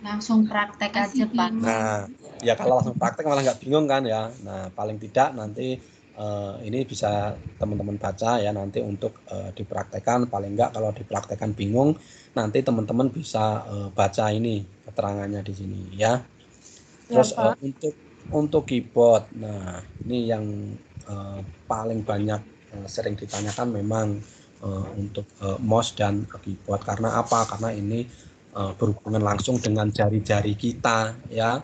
Langsung praktek aja Pak. Nah, ya kalau langsung praktek malah nggak bingung kan ya. Nah, paling tidak nanti ini bisa teman-teman baca ya nanti untuk dipraktekkan. Paling nggak kalau dipraktekkan bingung, nanti teman-teman bisa baca ini keterangannya di sini ya. Terus untuk keyboard, nah ini yang paling banyak sering ditanyakan memang untuk mouse dan keyboard. Karena apa? Karena ini berhubungan langsung dengan jari-jari kita ya.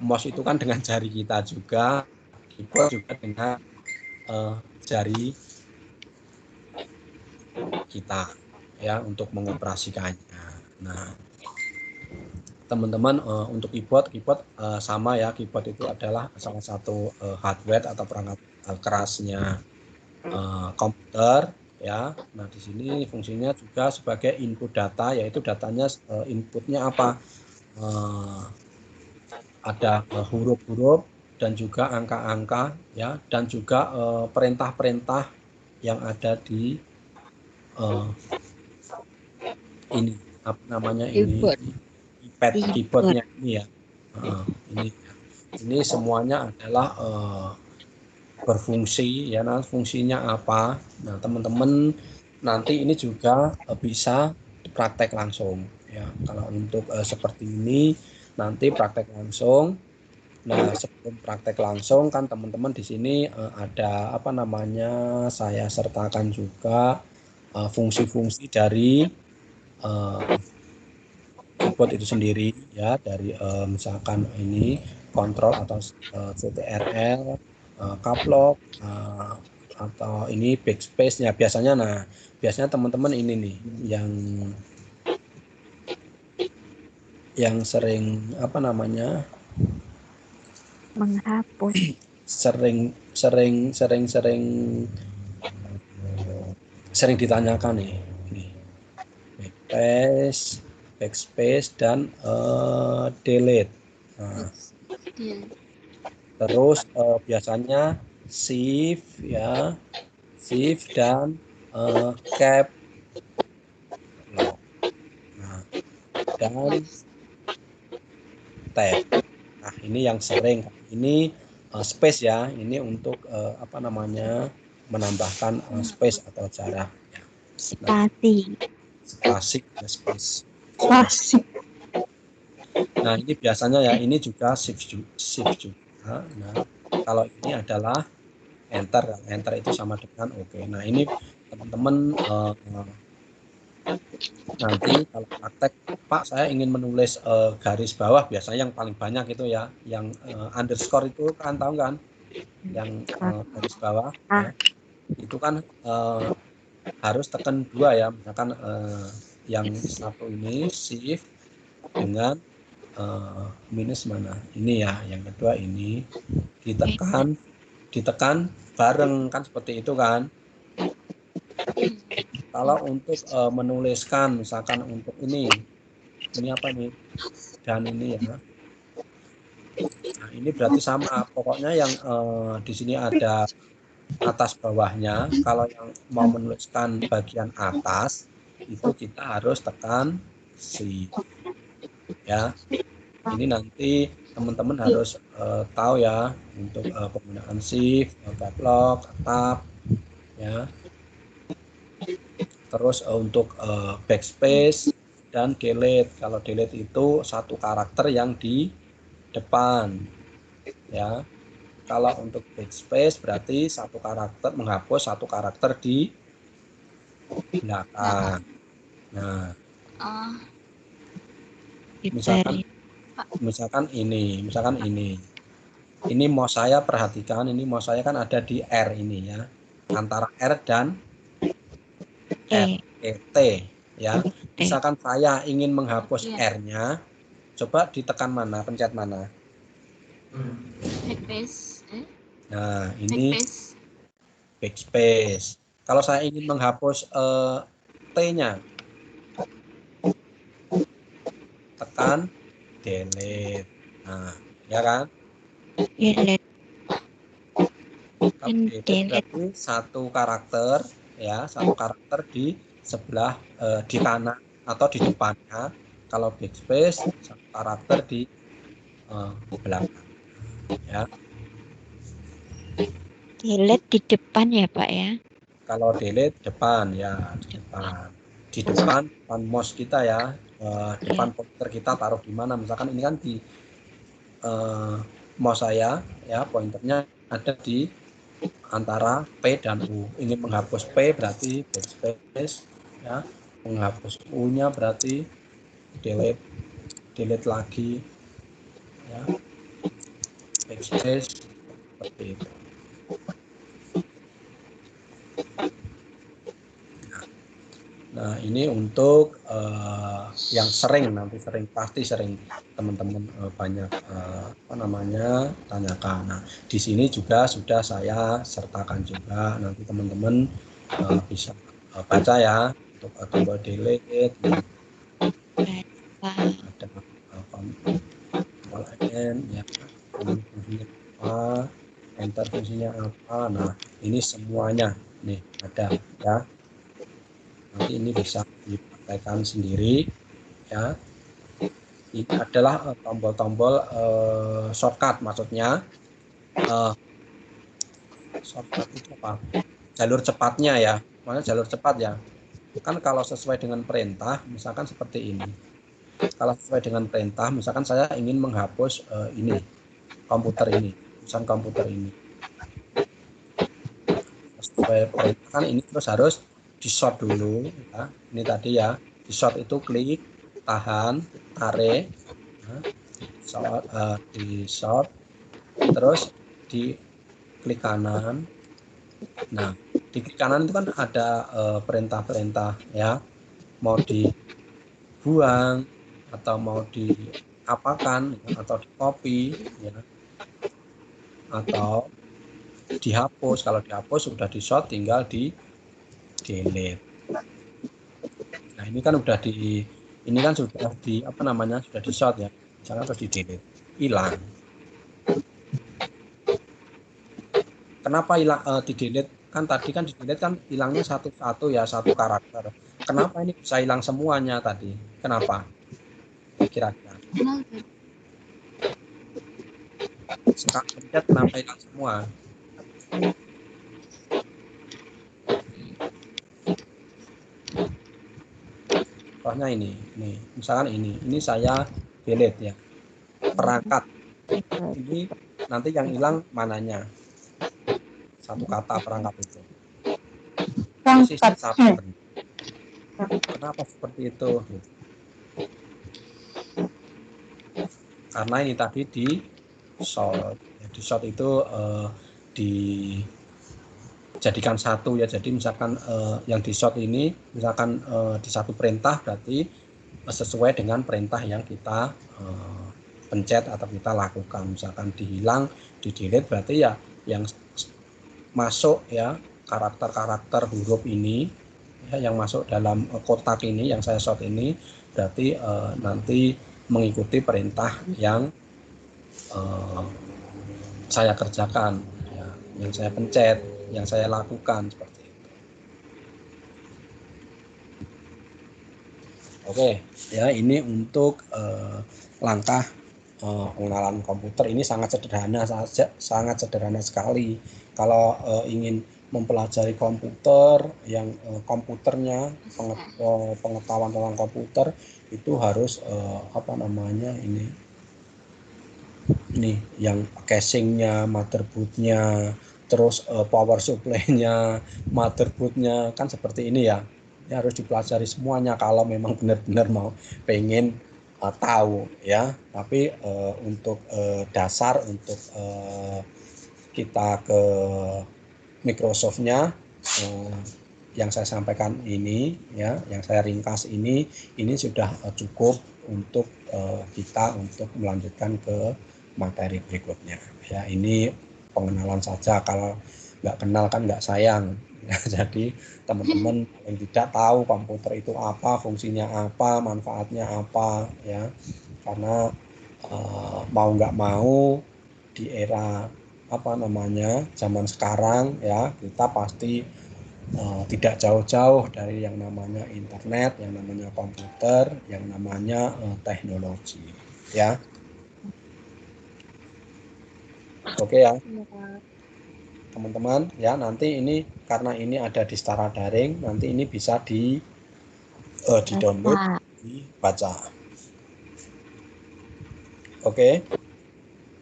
Mouse itu kan dengan jari kita juga, keyboard juga dengan jari kita ya untuk mengoperasikannya. Nah, teman-teman untuk keyboard sama ya, keyboard itu adalah salah satu hardware atau perangkat kerasnya komputer ya. Nah, di sini fungsinya juga sebagai input data, yaitu datanya inputnya apa? Ada huruf-huruf dan juga angka-angka ya, dan juga perintah-perintah yang ada di ini apa namanya Keyboard. ini keyboardnya ini ya. Ini semuanya adalah berfungsi ya. Nah, fungsinya apa? Nah, teman-teman nanti ini juga bisa praktek langsung ya. Kalau untuk seperti ini nanti praktek langsung. Nah, sebelum praktek langsung kan teman-teman di sini ada apa namanya, saya sertakan juga fungsi-fungsi dari keyboard itu sendiri ya, dari misalkan ini kontrol atau CTRL, caps lock atau ini backspace-nya biasanya. Nah, biasanya teman-teman ini nih yang sering apa namanya, menghapus. sering ditanyakan nih backspace dan delete. Nah, terus biasanya shift ya, shift dan cap lock. Nah, dan tab. Nah, ini yang sering. Ini space ya, ini untuk apa namanya, menambahkan space atau jarak. Spasi. Space. Klasik. Nah, ini biasanya ya, ini juga shift juga. Nah, kalau ini adalah enter itu sama dengan oke. Nah, ini teman-teman Nanti kalau praktek, Pak saya ingin menulis garis bawah, biasanya yang paling banyak itu ya, yang underscore itu kan tahu kan, yang garis bawah ya, itu kan harus tekan 2 ya, misalkan yang satu ini shift dengan minus mana ini ya, yang kedua ini ditekan bareng kan, seperti itu kan. Kalau untuk menuliskan misalkan untuk ini apa nih, dan ini ya, nah ini berarti sama, pokoknya yang di sini ada atas bawahnya. Kalau yang mau menuliskan bagian atas itu kita harus tekan shift ya. Ini nanti teman-teman harus tahu ya untuk penggunaan shift, caps lock, tab ya. Terus untuk backspace dan delete. Kalau delete itu satu karakter yang di depan ya. Kalau untuk backspace berarti satu karakter, menghapus satu karakter di belakang. Nah, misalkan ini mouse saya, perhatikan ini mouse saya kan ada di R ini ya, antara R dan T ya. Misalkan saya ingin menghapus R-nya, coba ditekan mana, pencet mana? Backspace. Nah, ini backspace. Kalau saya ingin menghapus T-nya, tekan delete. Nah, ya kan? Delete. Berarti satu karakter ya, satu karakter di sebelah di kanan atau di depannya. Kalau backspace satu karakter di belakang ya. Delete di depan ya Pak ya. Kalau delete depan ya, di depan mouse kita ya, depan pointer kita taruh di mana, misalkan ini kan di mouse saya ya, pointernya ada di antara P dan U. Ini menghapus P berarti backspace ya, menghapus U-nya berarti delete lagi ya, backspace, seperti itu. Nah, ini untuk yang pasti sering teman-teman banyak tanyakan. Nah, di sini juga sudah saya sertakan juga, nanti teman-teman bisa baca ya, untuk tombol delete, ada tombol N ya, fungsinya apa, enter fungsinya apa. Nah, ini semuanya nih ada ya. Nanti ini bisa dipraktekkan sendiri ya. Ini adalah tombol-tombol shortcut, maksudnya shortcut itu apa? Jalur cepatnya ya. Mana jalur cepat ya? Kan kalau sesuai dengan perintah, misalkan seperti ini. Kalau sesuai dengan perintah, misalkan saya ingin menghapus ini, komputer ini, tulisan komputer ini. Sesuai perintah kan ini terus harus di short dulu ya. Ini tadi ya, di short itu klik, tahan, tarik ya. Di short terus di klik kanan. Nah, di klik kanan itu kan ada perintah-perintah ya, mau dibuang atau mau diapakan ya, atau di copy ya, atau dihapus. Kalau dihapus sudah di short, tinggal di delete. Nah, ini kan sudah di sudah di short ya, jangan terus di delete, hilang. Kenapa hilang di delete? Kan tadi kan di delete kan hilangnya satu-satu ya, satu karakter. Kenapa ini bisa hilang semuanya tadi? Kenapa? Kira-kira. Kenapa hilang semua? Contohnya ini, misalkan ini saya delete ya, perangkat ini, nanti yang hilang mananya, satu kata perangkat itu, Perangkat. Kenapa seperti itu? Karena ini tadi di short. Ya, di short itu dijadikan satu ya. Jadi misalkan yang di short ini misalkan di satu perintah berarti sesuai dengan perintah yang kita pencet atau kita lakukan. Misalkan dihilang, di delete berarti ya yang masuk ya karakter-karakter huruf ini ya, yang masuk dalam kotak ini yang saya short ini berarti nanti mengikuti perintah yang saya kerjakan ya, yang saya pencet, yang saya lakukan seperti itu. Oke, ya ini untuk langkah pengenalan komputer ini sangat sederhana saja, sangat sederhana sekali. Kalau ingin mempelajari komputer yang komputernya pengetahuan tentang komputer itu harus ini yang casingnya, motherboardnya, terus power supply-nya, motherboardnya kan seperti ini ya. Ini harus dipelajari semuanya kalau memang benar-benar mau pengen tahu ya. Tapi untuk dasar untuk kita ke Microsoft-nya yang saya sampaikan ini ya, yang saya ringkas ini sudah cukup untuk kita untuk melanjutkan ke materi berikutnya ya. Ini pengenalan saja, kalau nggak kenal kan nggak sayang ya. Jadi teman-teman paling tidak tahu komputer itu apa, fungsinya apa, manfaatnya apa ya, karena mau nggak mau di era zaman sekarang ya, kita pasti tidak jauh-jauh dari yang namanya internet, yang namanya komputer, yang namanya teknologi ya. Oke ya teman-teman ya, nanti ini karena ini ada di secara daring, nanti ini bisa di download, dibaca. Oke.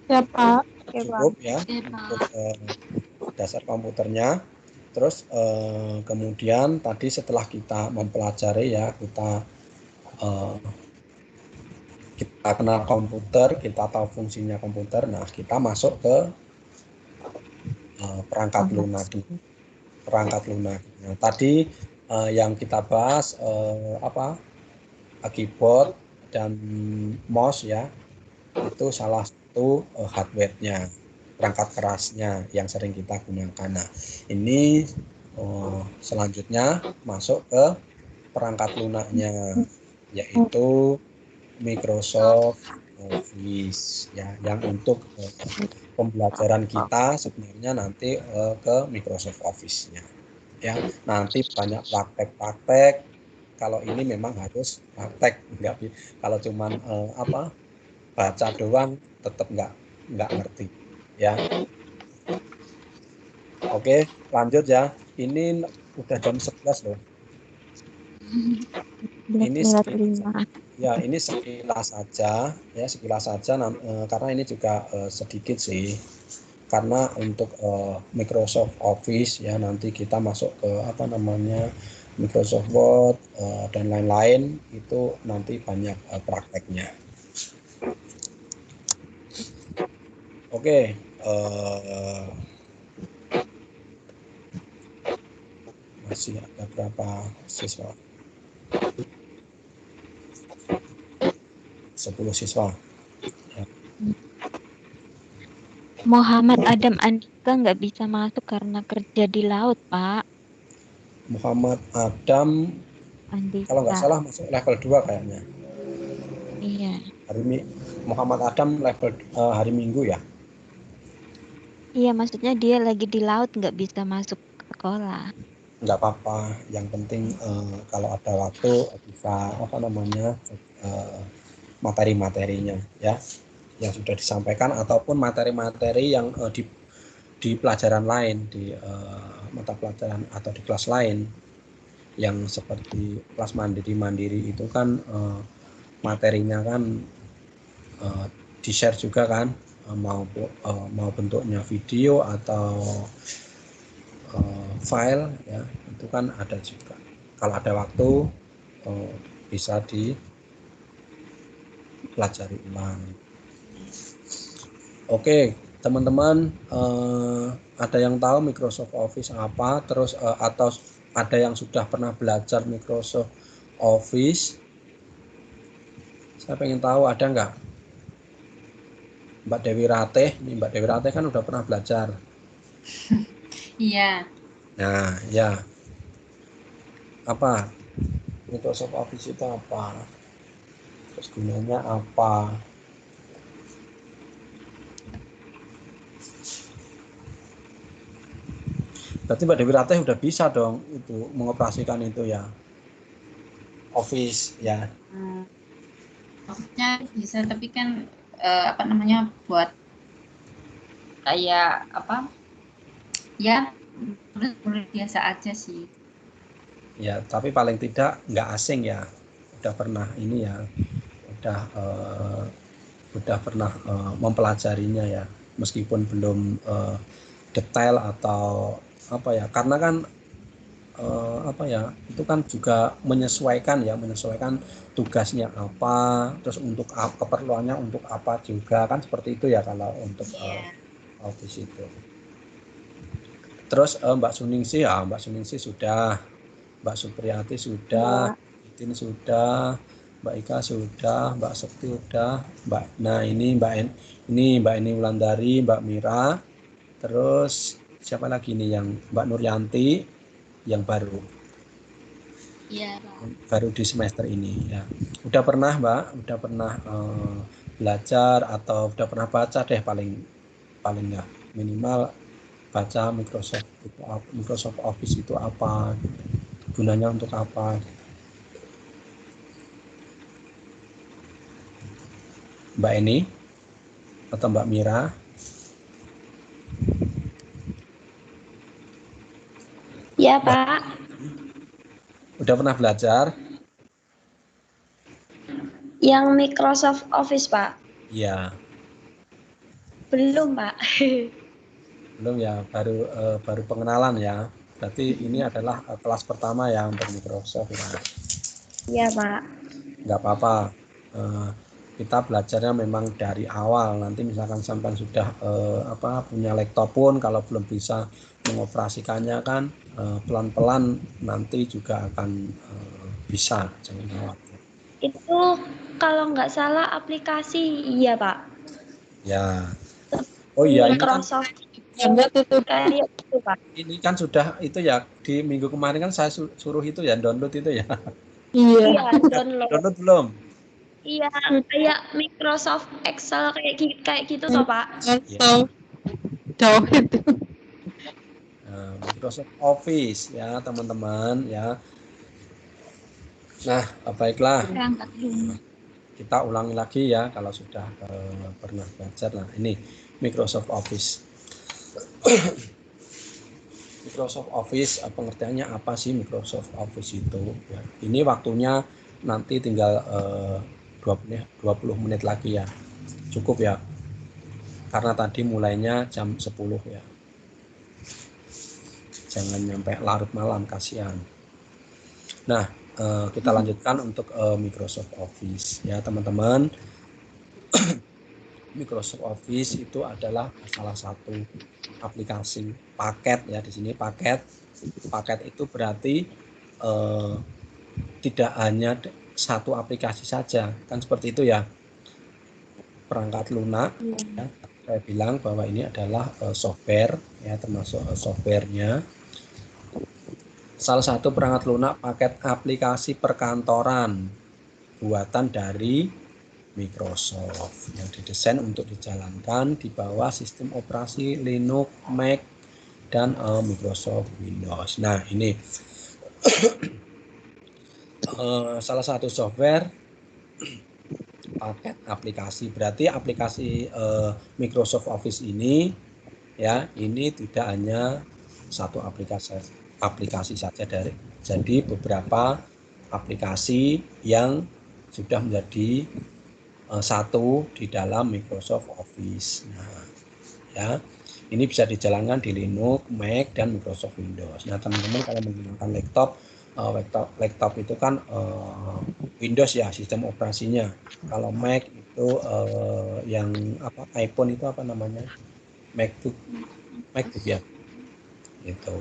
Ya Pak. Cukup ya Oke, untuk Pak. dasar komputernya. Terus kemudian tadi setelah kita mempelajari ya, kita kenal komputer, kita tahu fungsinya komputer. Nah, kita masuk ke perangkat lunak. Nah, tadi yang kita bahas keyboard dan mouse ya, itu salah satu hardware-nya, perangkat kerasnya yang sering kita gunakan. Nah, ini selanjutnya masuk ke perangkat lunaknya, yaitu Microsoft Office ya, yang untuk pembelajaran kita sebenarnya nanti ke Microsoft Office-nya ya. Nanti banyak praktek-praktek. Kalau ini memang harus praktek, kalau cuman baca doang tetap nggak ngerti ya. Oke, lanjut ya. Ini udah jam 11 loh. Ini ini sekilas saja ya, karena ini juga sedikit sih. Karena untuk Microsoft Office ya, nanti kita masuk ke Microsoft Word dan lain-lain, itu nanti banyak prakteknya. Oke, masih ada berapa siswa? 10 siswa. Ya. Muhammad Adam Andika nggak bisa masuk karena kerja di laut, Pak. Muhammad Adam Andika. kalau nggak salah masuk level 2 kayaknya. Iya. Muhammad Adam level hari Minggu ya? Iya, maksudnya dia lagi di laut nggak bisa masuk sekolah. Nggak apa-apa, yang penting kalau ada waktu bisa materi-materinya ya yang sudah disampaikan, ataupun materi-materi yang di pelajaran lain, di mata pelajaran atau di kelas lain, yang seperti kelas mandiri itu kan materinya kan di-share juga kan, mau bentuknya video atau file ya, itu kan ada juga. Kalau ada waktu bisa dipelajari ulang. Oke, teman-teman, ada yang tahu Microsoft Office apa? Terus atau ada yang sudah pernah belajar Microsoft Office? Saya pengen tahu, ada nggak? Mbak Dewi Ratih, nih Mbak Dewi Ratih kan udah pernah belajar. Iya. Nah, ya. Apa? Microsoft Office itu apa? Terus gunanya apa? Berarti Mbak Dewi Ratih udah bisa dong itu mengoperasikan itu ya. Office ya. Maksudnya bisa, tapi kan buat kayak apa? Ya, biasa aja sih. Ya, tapi paling tidak nggak asing ya. Udah pernah ini ya. Udah pernah mempelajarinya ya. Meskipun belum detail atau apa ya. Karena kan itu kan juga menyesuaikan tugasnya apa, terus untuk keperluannya untuk apa juga, kan seperti itu ya kalau untuk Office itu. Terus Mbak Suningsih sudah, Mbak Supriyati sudah, Itin sudah, Mbak Ika sudah, Mbak Sekti sudah, Mbak Eni Wulandari, Mbak Mira, terus siapa lagi nih yang Mbak Nuryanti yang baru. Iya. Baru di semester ini ya. Udah pernah Mbak, udah pernah belajar atau udah pernah baca deh paling nggak, minimal baca Microsoft Office itu apa, gunanya untuk apa. Mbak Eni atau Mbak Mira? Ya, Pak. Udah pernah belajar? Yang Microsoft Office, Pak. Iya. Belum, Pak. Belum ya, baru pengenalan ya. Berarti ini adalah kelas pertama ya untuk Microsoft ya. Iya, Pak. Nggak apa-apa. Kita belajarnya memang dari awal. Nanti misalkan sampai sudah punya laptop pun, kalau belum bisa mengoperasikannya kan pelan-pelan nanti juga akan bisa. Jangan khawatir. Itu kalau nggak salah aplikasi, iya, Pak. Ya. Oh iya, Microsoft. Kayak itu, Pak. Ini kan sudah itu ya, di minggu kemarin kan saya suruh itu ya, download itu ya. Iya, download. Download belum? Iya, kayak Microsoft Excel kayak gitu toh, Pak. Ya. Jauh itu. Microsoft Office ya, teman-teman ya. Nah, baiklah. Kita ulangi lagi ya kalau sudah pernah belajar. Nah, ini Microsoft Office. Microsoft Office, pengertiannya apa sih Microsoft Office itu? Ya, ini waktunya nanti tinggal 20 menit lagi ya. Cukup ya. Karena tadi mulainya jam 10 ya. Jangan nyampe larut malam, kasihan. Nah, kita lanjutkan untuk Microsoft Office ya, teman-teman. Microsoft Office itu adalah salah satu aplikasi paket ya, di sini paket itu berarti tidak hanya satu aplikasi saja, kan seperti itu ya, perangkat lunak ya. Saya bilang bahwa ini adalah software ya, termasuk softwarenya. Salah satu perangkat lunak paket aplikasi perkantoran buatan dari Microsoft yang didesain untuk dijalankan di bawah sistem operasi Linux, Mac, dan Microsoft Windows. Nah, ini salah satu software paket aplikasi. Berarti aplikasi Microsoft Office ini ya, ini tidak hanya satu aplikasi saja, jadi beberapa aplikasi yang sudah menjadi satu di dalam Microsoft Office. Nah, ya, ini bisa dijalankan di Linux, Mac, dan Microsoft Windows. Nah, teman-teman kalau menggunakan laptop laptop itu kan Windows ya sistem operasinya. Kalau Mac itu yang apa iPhone itu apa namanya? MacBook ya. Gitu.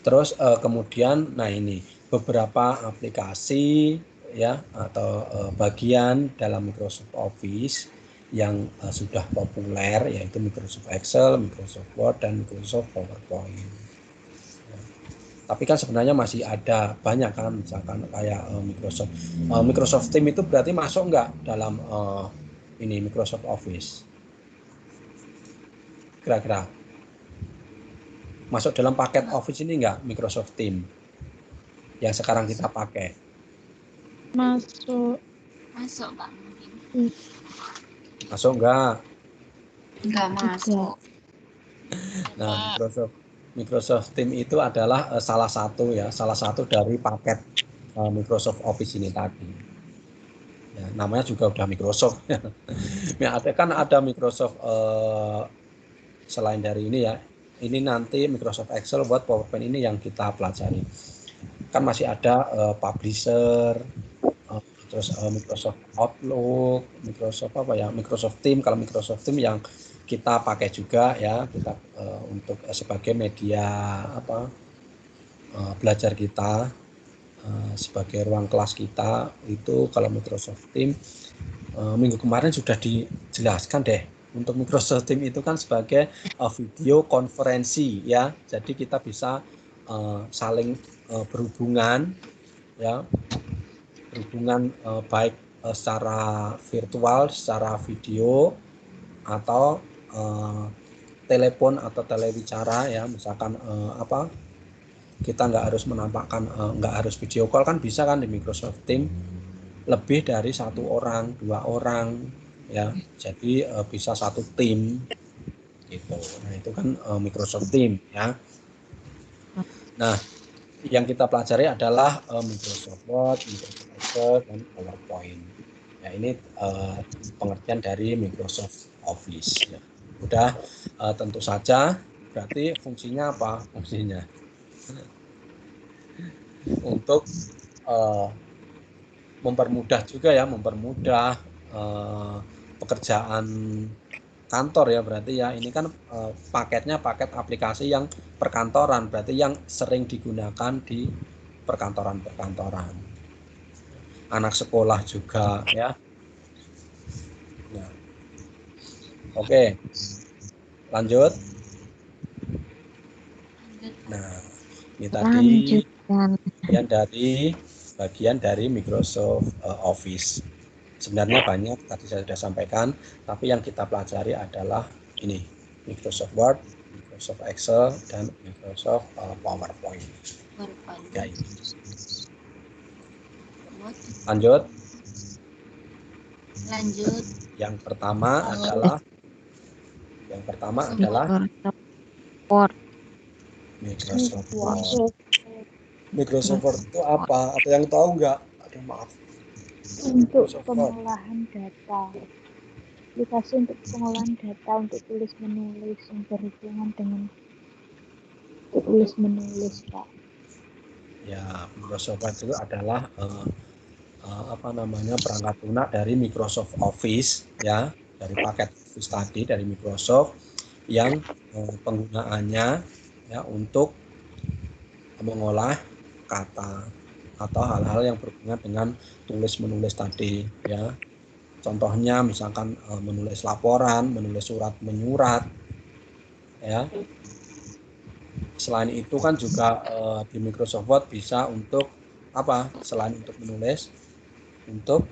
Terus kemudian, nah ini beberapa aplikasi ya atau bagian dalam Microsoft Office yang sudah populer yaitu Microsoft Excel, Microsoft Word, dan Microsoft PowerPoint. Ya. Tapi kan sebenarnya masih ada banyak kan, misalkan kayak Microsoft Teams itu berarti masuk nggak dalam ini Microsoft Office? Kira-kira masuk dalam paket Office ini enggak Microsoft Teams yang sekarang kita pakai? Masuk. Masuk Pak mungkin. Masuk enggak? Enggak masuk. Nah, Microsoft Teams itu adalah salah satu dari paket Microsoft Office ini tadi. Ya, namanya juga udah Microsoft. Ya, ada Microsoft selain dari ini ya. Ini nanti Microsoft Excel buat PowerPoint ini yang kita pelajari. Kan masih ada publisher, terus Microsoft Outlook, Microsoft Teams. Kalau Microsoft Teams yang kita pakai juga ya, kita untuk sebagai media belajar kita, sebagai ruang kelas kita itu. Kalau Microsoft Teams minggu kemarin sudah dijelaskan deh. Untuk Microsoft Teams itu kan sebagai video konferensi ya, jadi kita bisa saling berhubungan ya, baik secara virtual, secara video, atau telepon atau telewicara ya, misalkan kita nggak harus menampakkan, nggak harus video call kan, bisa kan di Microsoft Teams lebih dari 1 orang, 2 orang ya, jadi bisa satu tim gitu. Nah itu kan Microsoft Teams ya. Nah yang kita pelajari adalah Microsoft Word, Microsoft Excel, dan PowerPoint. Ya, ini pengertian dari Microsoft Office. Ya. Udah tentu saja. Berarti fungsinya apa? Fungsinya untuk mempermudah juga ya, mempermudah pekerjaan kantor ya, berarti ya ini kan paketnya paket aplikasi yang perkantoran, berarti yang sering digunakan di perkantoran. Anak sekolah juga ya. Nah. Oke. Lanjut. Nah, ini tadi bagian dari Microsoft Office. Sebenarnya banyak tadi saya sudah sampaikan, tapi yang kita pelajari adalah ini Microsoft Word, Microsoft Excel, dan Microsoft PowerPoint. Ya, ini. Lanjut. Yang pertama adalah Word. Microsoft Word. Microsoft Word itu apa? Ada yang tahu nggak? Aduh, maaf. Untuk pengolahan data, aplikasi untuk pengolahan data, untuk tulis menulis yang berhubungan dengan tulis menulis Pak. Ya, Microsoft Word itu adalah perangkat lunak dari Microsoft Office ya, dari paket Office tadi dari Microsoft yang penggunaannya ya untuk mengolah kata atau hal-hal yang berhubungan dengan tulis menulis tadi ya. Contohnya misalkan menulis laporan, menulis surat menyurat ya. Selain itu kan juga di Microsoft Word bisa untuk apa? Selain untuk menulis, untuk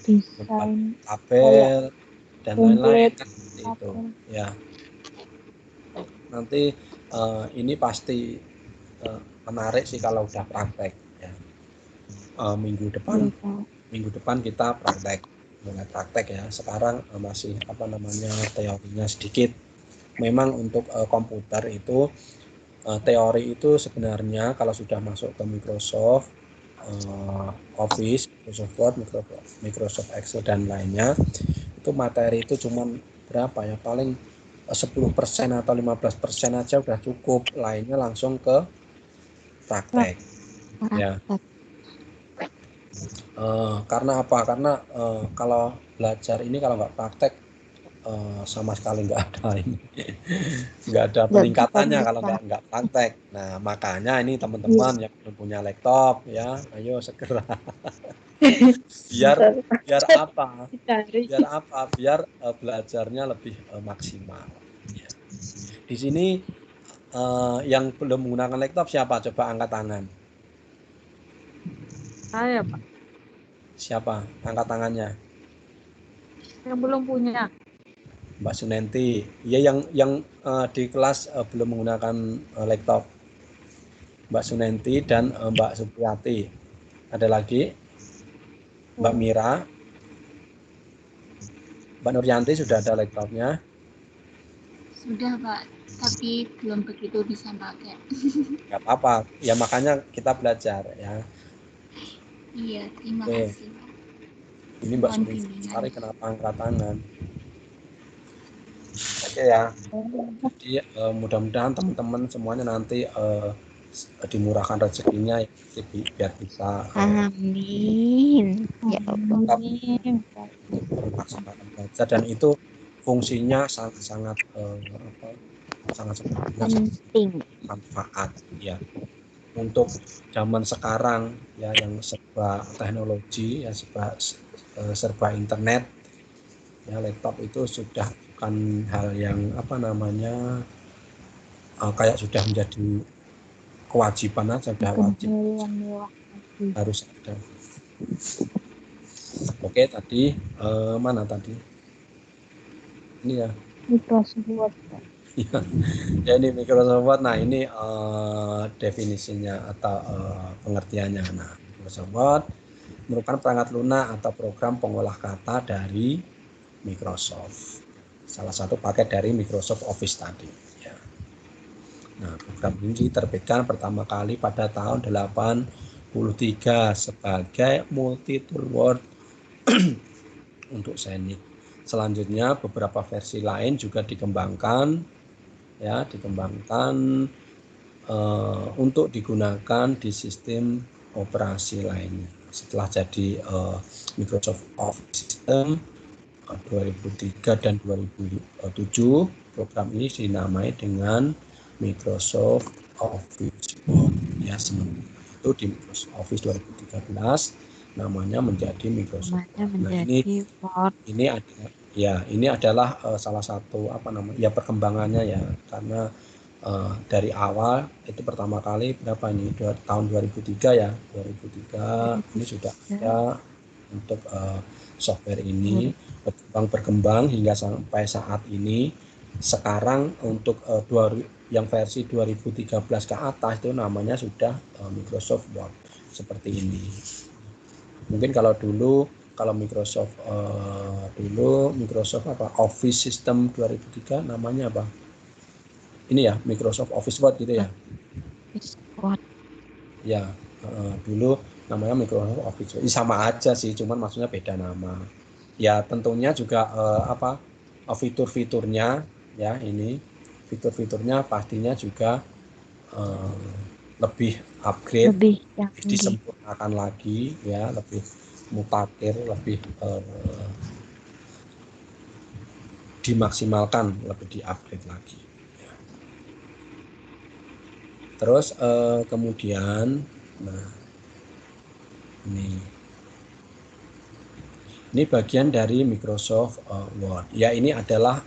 desain tabel dan lain-lain kan, itu ya. Nanti ini pasti menarik sih kalau udah praktek ya. Minggu depan kita mulai praktek ya. Sekarang masih teorinya sedikit. Memang untuk komputer itu teori itu sebenarnya kalau sudah masuk ke Microsoft Office, Microsoft Word, Microsoft Excel dan lainnya, itu materi itu cuman berapa ya, paling 10% atau 15% aja udah cukup, lainnya langsung ke praktek Ya. Praktek. Karena apa? Karena kalau belajar ini kalau nggak praktek sama sekali nggak ada ini, nggak ada peningkatannya kalau nggak praktek. Nah makanya ini teman-teman yang belum punya laptop ya, ayo segera biar apa? Biar apa? Biar belajarnya lebih maksimal. Ya. Di sini yang belum menggunakan laptop siapa? Coba angkat tangan. Saya, Pak. Siapa? Angkat tangannya. Yang belum punya. Mbak Sunenti. Ya yang di kelas belum menggunakan laptop. Mbak Sunenti dan Mbak Supriyati. Ada lagi? Mbak Mira. Mbak Nuryanti sudah ada laptopnya. Sudah, Pak. Tapi belum begitu bisa pakai. Nggak apa-apa. Ya makanya kita belajar ya. Iya, terima Oke. kasih, Pak. Ini Mbak Mohon Sunenti bimbingan. cari kenapa angkat tangan. Oke ya. Jadi mudah-mudahan teman-teman semuanya nanti dimurahkan rezekinya biar bisa Amin. Ya Allah. melaksanakan belajar, dan itu fungsinya sangat Penting. manfaat ya untuk zaman sekarang ya yang serba teknologi ya serba internet ya. Laptop itu sudah bukan hal yang kayak sudah menjadi kewajiban aja, sudah wajib, harus ada. Oke, tadi mana tadi ini ya. Microsoft Word. Ya ini Microsoft Word. Nah ini definisinya atau pengertiannya. Nah, Microsoft Word merupakan perangkat lunak atau program pengolah kata dari Microsoft. Salah satu paket dari Microsoft Office tadi. Ya. Nah, program ini diterbitkan pertama kali pada tahun 83 sebagai multi-tool Word untuk Zenith. Selanjutnya beberapa versi lain juga dikembangkan untuk digunakan di sistem operasi lainnya. Setelah jadi Microsoft Office System 2003 dan 2007, program ini dinamai dengan Microsoft Office Word. Ya, sementara itu di Microsoft Office 2013 namanya menjadi Microsoft Word. Nah, ini adalah salah satu perkembangannya ya, karena dari awal itu pertama kali tahun 2003 ya, 2003 ini sudah ada untuk software ini berkembang hingga sampai saat ini. Sekarang untuk yang versi 2013 ke atas itu namanya sudah Microsoft Word seperti ini. Mungkin kalau Microsoft Microsoft Office System 2003 namanya apa? Ini ya, Microsoft Office Word gitu ya. Ya, dulu namanya Microsoft Office Word. Sama aja sih, cuman maksudnya beda nama. Ya, tentunya juga fitur-fiturnya ya, ini fitur-fiturnya pastinya juga lebih upgrade, disempurnakan lagi ya, lebih mutakhir, lebih dimaksimalkan, lebih di-upgrade lagi. Terus kemudian, nah ini bagian dari Microsoft Word. Ya, ini adalah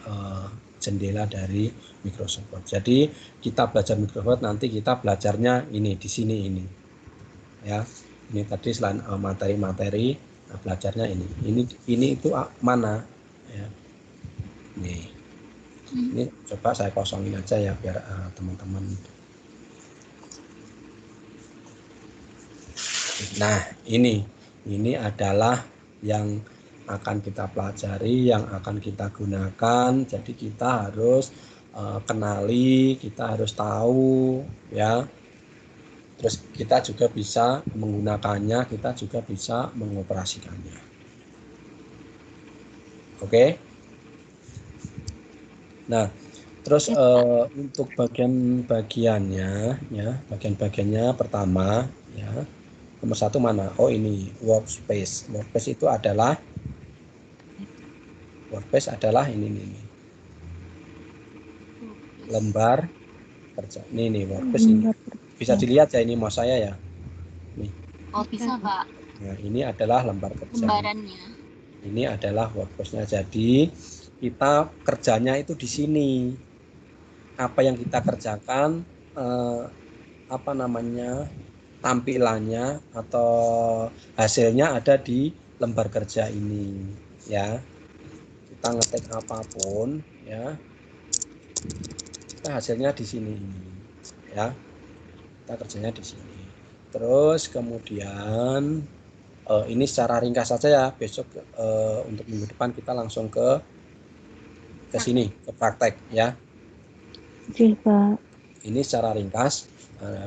jendela dari Microsoft Word. Jadi kita belajar Microsoft Word, nanti kita belajarnya ini di sini ini. Ya, ini tadi selain materi-materi, nah, belajarnya ini. Ini itu mana? Ya. Ini coba saya kosongin aja ya biar teman-teman. Nah, ini adalah yang akan kita pelajari, yang akan kita gunakan. Jadi kita harus kenali, kita harus tahu ya. Terus kita juga bisa menggunakannya, kita juga bisa mengoperasikannya. Oke. Nah, terus untuk bagian-bagiannya ya, bagian-bagiannya pertama ya. Nomor 1 mana? Oh ini workspace. Workspace itu adalah ini lembar kerja. Ini workspace ini. Bisa dilihat ya ini mouse saya ya. Nih. Oh bisa Pak, Nah, ini adalah lembar kerja. lembarannya. Ini adalah workspace-nya. Jadi kita kerjanya itu di sini. Apa yang kita kerjakan, tampilannya atau hasilnya ada di lembar kerja ini, ya. Kita ngetik apapun, ya. Kita hasilnya di sini, ya. Kita kerjanya di sini. Terus kemudian ini secara ringkas saja ya. Besok untuk minggu depan kita langsung ke sini, ke praktek, ya. Oke, Pak. Ini secara ringkas.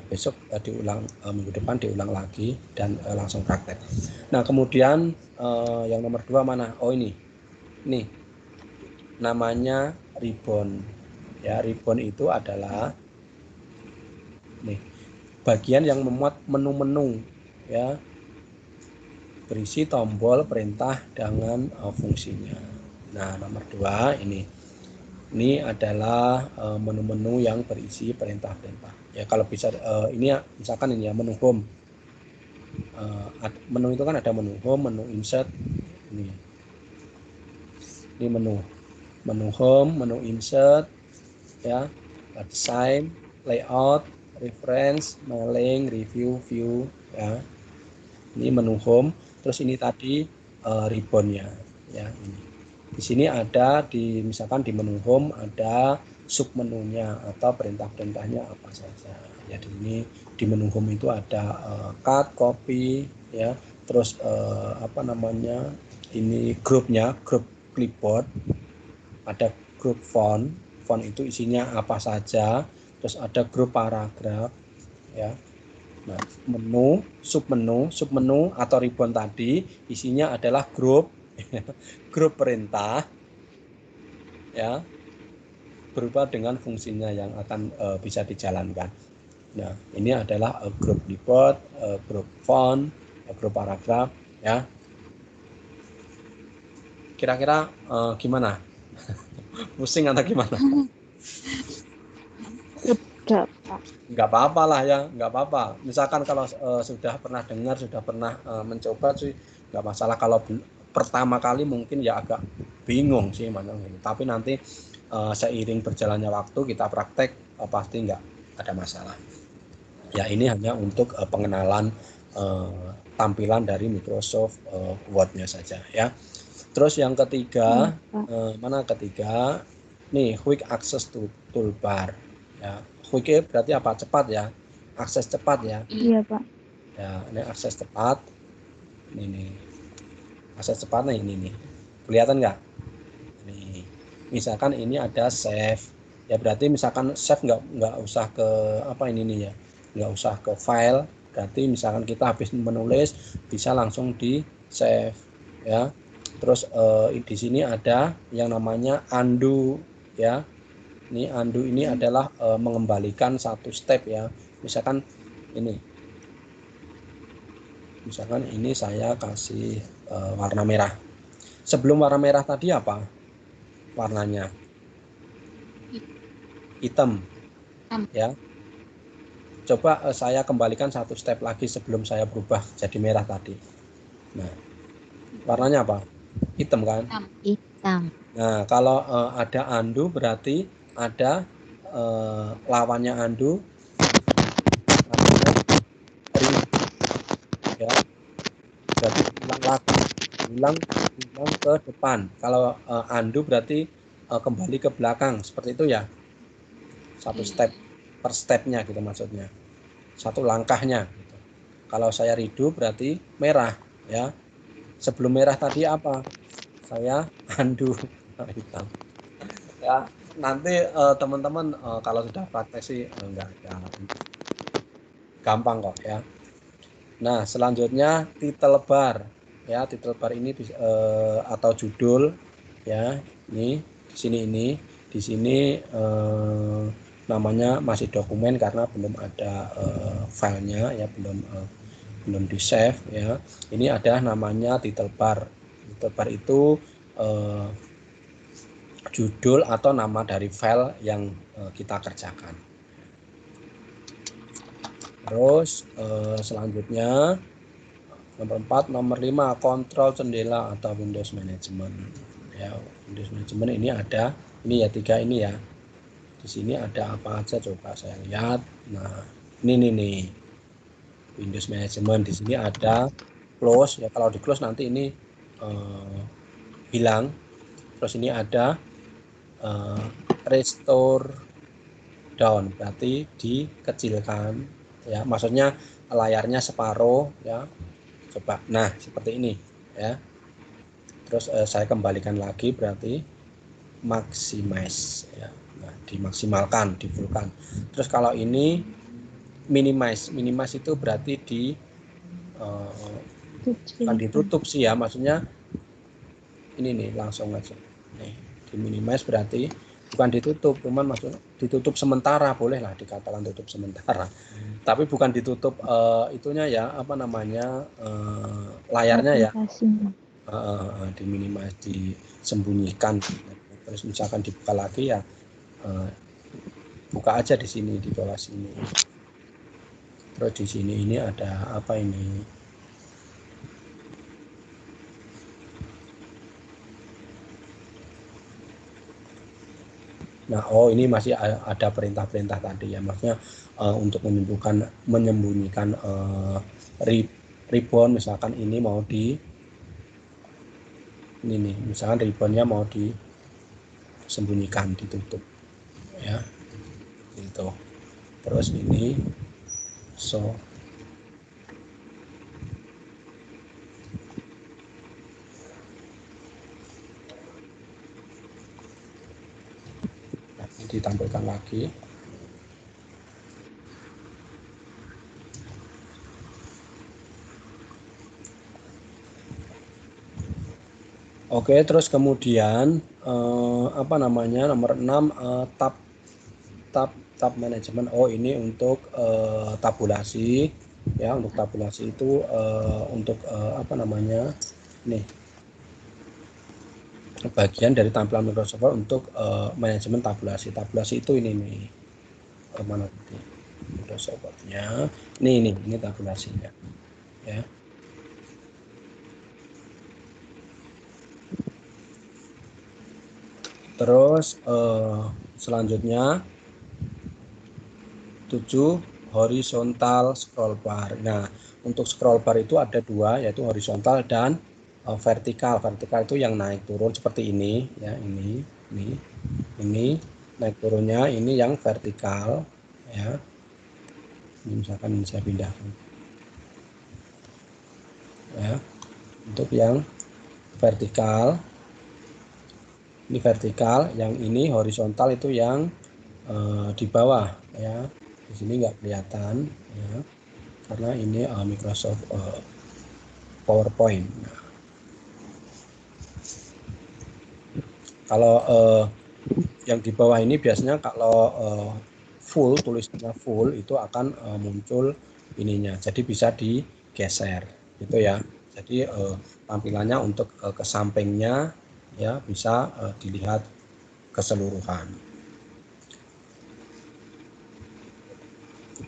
Besok diulang, minggu depan diulang lagi dan langsung praktek. Nah kemudian yang nomor 2 mana? Oh ini namanya ribbon, ya. Ribbon itu adalah bagian yang memuat menu-menu, ya, berisi tombol perintah dengan fungsinya. Nah nomor 2 ini adalah menu-menu yang berisi perintah-perintah. Ya kalau bisa ini ya, misalkan ini ya menu home. Menu itu kan ada menu home, menu insert. Ini menu home, menu insert, ya, design, layout, reference, mailing, review, view, ya. Ini menu home. Terus ini tadi ribbonnya, ya ini. Di sini ada misalkan di menu home ada submenunya atau perintah-perintahnya apa saja. Ya di menu home itu ada cut, copy, ya. Terus ini grupnya, grup clipboard. Ada grup font itu isinya apa saja. Terus ada grup paragraf, ya. Nah, submenu atau ribbon tadi isinya adalah grup perintah, ya, berupa dengan fungsinya yang akan bisa dijalankan. Nah ini adalah grup clipboard, grup font, grup paragraf, ya. Kira-kira gimana? Pusing atau gimana? Nggak apa-apa lah ya, nggak apa-apa. Misalkan kalau sudah pernah dengar, sudah pernah mencoba sih nggak masalah. Kalau pertama kali mungkin ya agak bingung sih mana ini. Tapi nanti seiring berjalannya waktu kita praktek pasti nggak ada masalah. Ya ini hanya untuk pengenalan tampilan dari Microsoft Word-nya saja, ya. Terus yang ketiga, mana ketiga? Nih, quick access to toolbar. Ya, quick berarti apa? Cepat ya. Akses cepat ya. Iya, Pak. Ya, ini akses cepat. Ini. Akses cepat ini nih. Kelihatan nggak? Nih. Misalkan ini ada save. Ya berarti misalkan save nggak usah ke apa ini nih ya. Nggak usah ke file. Berarti misalkan kita habis menulis bisa langsung di save, ya. Terus di sini ada yang namanya undo, ya. Ini undo ini adalah mengembalikan satu step, ya. Misalkan ini saya kasih warna merah. Sebelum warna merah tadi apa warnanya? Hitam, ya. Coba saya kembalikan satu step lagi sebelum saya berubah jadi merah tadi. Nah, warnanya apa? Hitam kan? Hitam. Nah, kalau ada undo berarti ada lawannya undo, ya. Berarti ulang ke depan. Kalau undo berarti kembali ke belakang, seperti itu ya. Satu step per stepnya gitu maksudnya. Satu langkahnya gitu. Kalau saya redo berarti merah, ya. Sebelum merah tadi apa? Saya undo hitam. Ya, nanti teman-teman kalau sudah praktek sih enggak ada. Gampang kok, ya. Nah, selanjutnya title bar. Ya, title bar ini atau judul, ya. Ini di sini namanya masih dokumen karena belum ada filenya, ya, belum belum di save ya. Ini ada namanya title bar. Title bar itu judul atau nama dari file yang kita kerjakan. Terus selanjutnya nomor 4, nomor 5 kontrol jendela atau Windows Management. Ya, Windows Management ini ada, ini ya 3 ini ya. Di sini ada apa aja coba saya lihat. Nah, ini nih. Windows Management di sini ada close ya, kalau di close nanti ini hilang. Terus ini ada restore down, berarti dikecilkan ya, maksudnya layarnya separuh ya. Coba, nah seperti ini ya. Terus saya kembalikan lagi, berarti maximize ya. Nah, dimaksimalkan, di-fullkan. Terus kalau ini minimize itu berarti bukan ditutup sih ya, maksudnya ini nih langsung aja nih, di minimize berarti bukan ditutup, cuman maksudnya ditutup sementara, boleh lah dikatakan tutup sementara, tapi bukan ditutup itunya ya, apa namanya, layarnya ya, di minimize, disembunyikan. Terus misalkan dibuka lagi ya, buka aja di sini, di bawah sini. Terus di sini ini ada apa ini? Nah, ini masih ada perintah-perintah tadi ya, maksudnya untuk menyembunyikan ribbon, misalkan ini mau ini nih, misalkan ribbonnya mau disembunyikan, ditutup ya, gitu. Terus ini ditampilkan lagi. Oke, terus kemudian apa namanya, nomor 6 tab manajemen. Ini untuk tabulasi ya, untuk tabulasi itu untuk apa namanya, nih bagian dari tampilan Microsoft Word untuk manajemen tabulasi. Tabulasi itu ini nih, mana nanti Microsoft Word-nya, ini tabulasinya ya. Terus selanjutnya 7 horizontal scroll bar. Nah, untuk scroll bar itu ada 2, yaitu horizontal dan vertikal. Vertikal itu yang naik turun seperti ini ya, ini naik turunnya, ini yang vertikal ya. Ini misalkan saya pindahkan ya. Untuk yang vertikal, ini vertikal, yang ini horizontal itu yang di bawah ya. Di sini nggak kelihatan ya, karena ini Microsoft PowerPoint. Nah, kalau yang di bawah ini biasanya kalau full, tulisannya full itu akan muncul ininya, jadi bisa digeser gitu ya. Jadi tampilannya untuk ke sampingnya ya, bisa dilihat keseluruhan.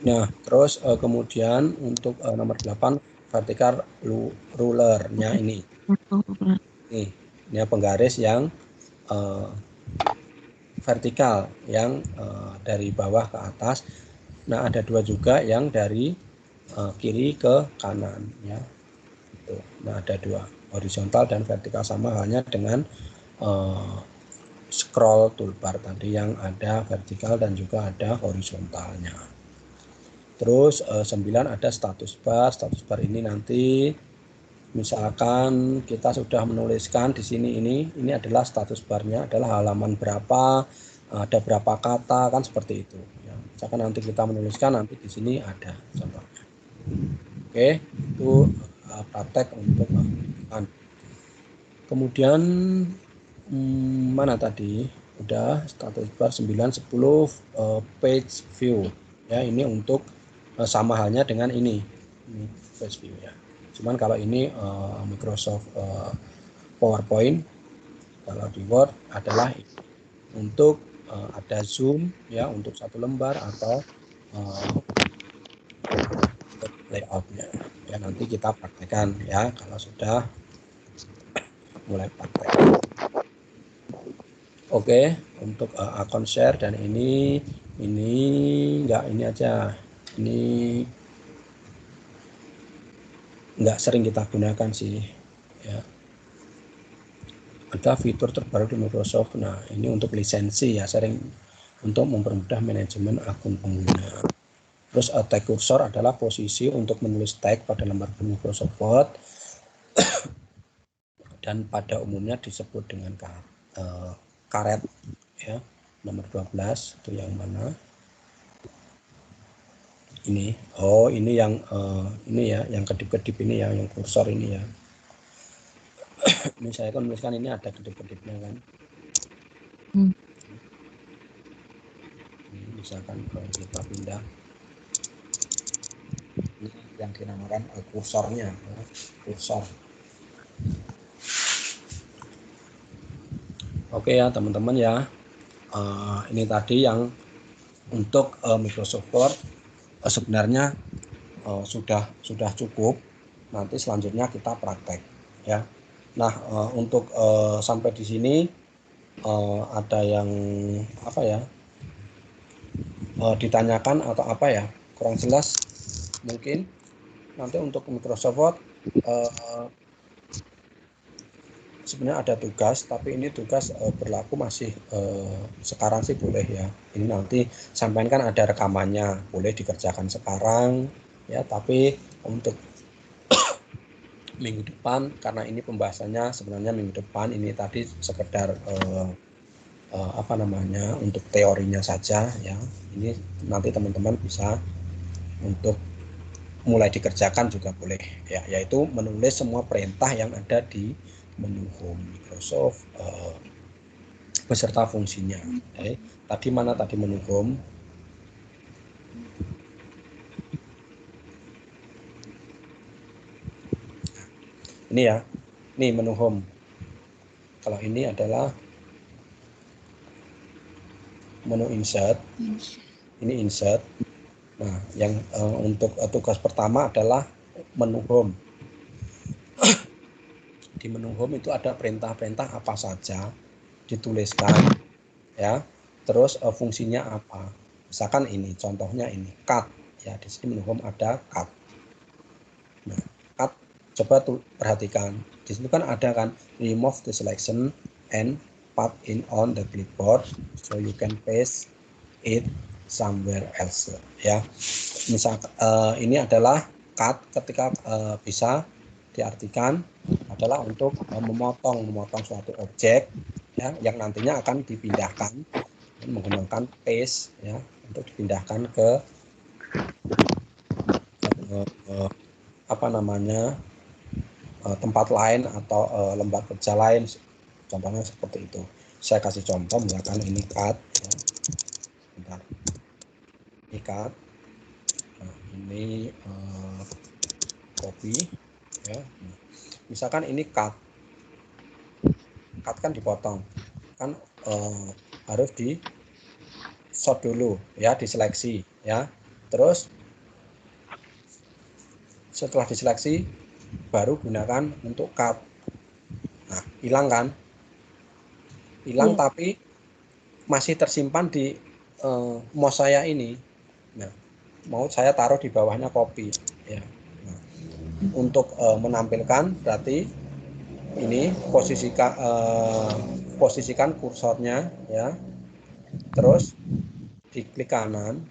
Nah, terus kemudian untuk nomor 8 vertical rulernya ini. Nih, ini penggaris yang vertikal, yang dari bawah ke atas. Nah, ada 2 juga yang dari kiri ke kanan ya. Tuh. Nah, ada 2, horizontal dan vertikal, sama halnya dengan scroll toolbar tadi yang ada vertikal dan juga ada horizontalnya. Terus 9 ada status bar. Status bar ini nanti misalkan kita sudah menuliskan di sini, ini adalah status barnya, adalah halaman berapa, ada berapa kata, kan seperti itu ya. Misalkan nanti kita menuliskan, nanti di sini ada contohnya. Oke, itu praktek untuk kan. Kemudian mana tadi udah status bar 9, 10 page view ya, ini untuk sama halnya dengan ini Ini face view ya. Cuman kalau ini Microsoft PowerPoint, kalau di Word adalah untuk ada zoom ya untuk satu lembar atau layoutnya. Ya nanti kita praktekkan ya kalau sudah mulai praktek. Oke, untuk akun share dan ini enggak, ini aja. Ini enggak sering kita gunakan sih ya. Ada fitur terbaru di Microsoft. Nah, ini untuk lisensi ya, sering untuk mempermudah manajemen akun pengguna. Terus tag cursor adalah posisi untuk menulis tag pada lembar Microsoft Word dan pada umumnya disebut dengan karet ya. Nomor 12 itu yang mana? Ini. Oh, ini yang ini ya, yang kedip-kedip ini ya, yang kursor ini ya. Ini saya kan menuliskan ini ada kedip-kedipnya kan. Ini misalkan kita pindah. Ini yang dinamakan kursornya, kursor. Oke ya teman-teman ya. Ini tadi yang untuk Microsoft Word sebenarnya sudah cukup. Nanti selanjutnya kita praktek ya. Nah, untuk sampai di sini ada yang apa ya? Ditanyakan atau apa ya? Kurang jelas mungkin. Nanti untuk Microsoft Word sebenarnya ada tugas, tapi ini tugas berlaku masih sekarang sih boleh ya. Ini nanti sampaikan ada rekamannya, boleh dikerjakan sekarang ya, tapi untuk minggu depan karena ini pembahasannya sebenarnya minggu depan, ini tadi sekedar apa namanya untuk teorinya saja ya. Ini nanti teman-teman bisa untuk mulai dikerjakan juga boleh ya, yaitu menulis semua perintah yang ada di menu home Microsoft beserta fungsinya. Tadi mana tadi menu home? Ini ya, ini menu home. Kalau ini adalah menu insert. Ini insert. Nah, yang untuk tugas pertama adalah menu home. Di menu home itu ada perintah-perintah apa saja dituliskan ya. Terus fungsinya apa? Misalkan ini contohnya ini cut ya, di sini menu home ada cut. Nah, cut coba perhatikan. Di situ kan ada kan remove the selection and put in on the clipboard so you can paste it somewhere else ya. Misal ini adalah cut ketika bisa diartikan adalah untuk memotong suatu objek ya yang nantinya akan dipindahkan menggunakan paste ya untuk dipindahkan ke apa namanya tempat lain atau lembar kerja lain, contohnya seperti itu. Saya kasih contoh misalkan ini cut ya. Bentar. Ini cut. Nah, ini copy ya. Misalkan ini cut kan dipotong kan harus di sort dulu ya, diseleksi ya, terus setelah diseleksi baru gunakan untuk cut. Nah, hilang kan, hilang tapi masih tersimpan di mouse saya ini. Nah, mau saya taruh di bawahnya copy ya. Nah, untuk menampilkan berarti ini posisikan kursornya ya, terus diklik kanan.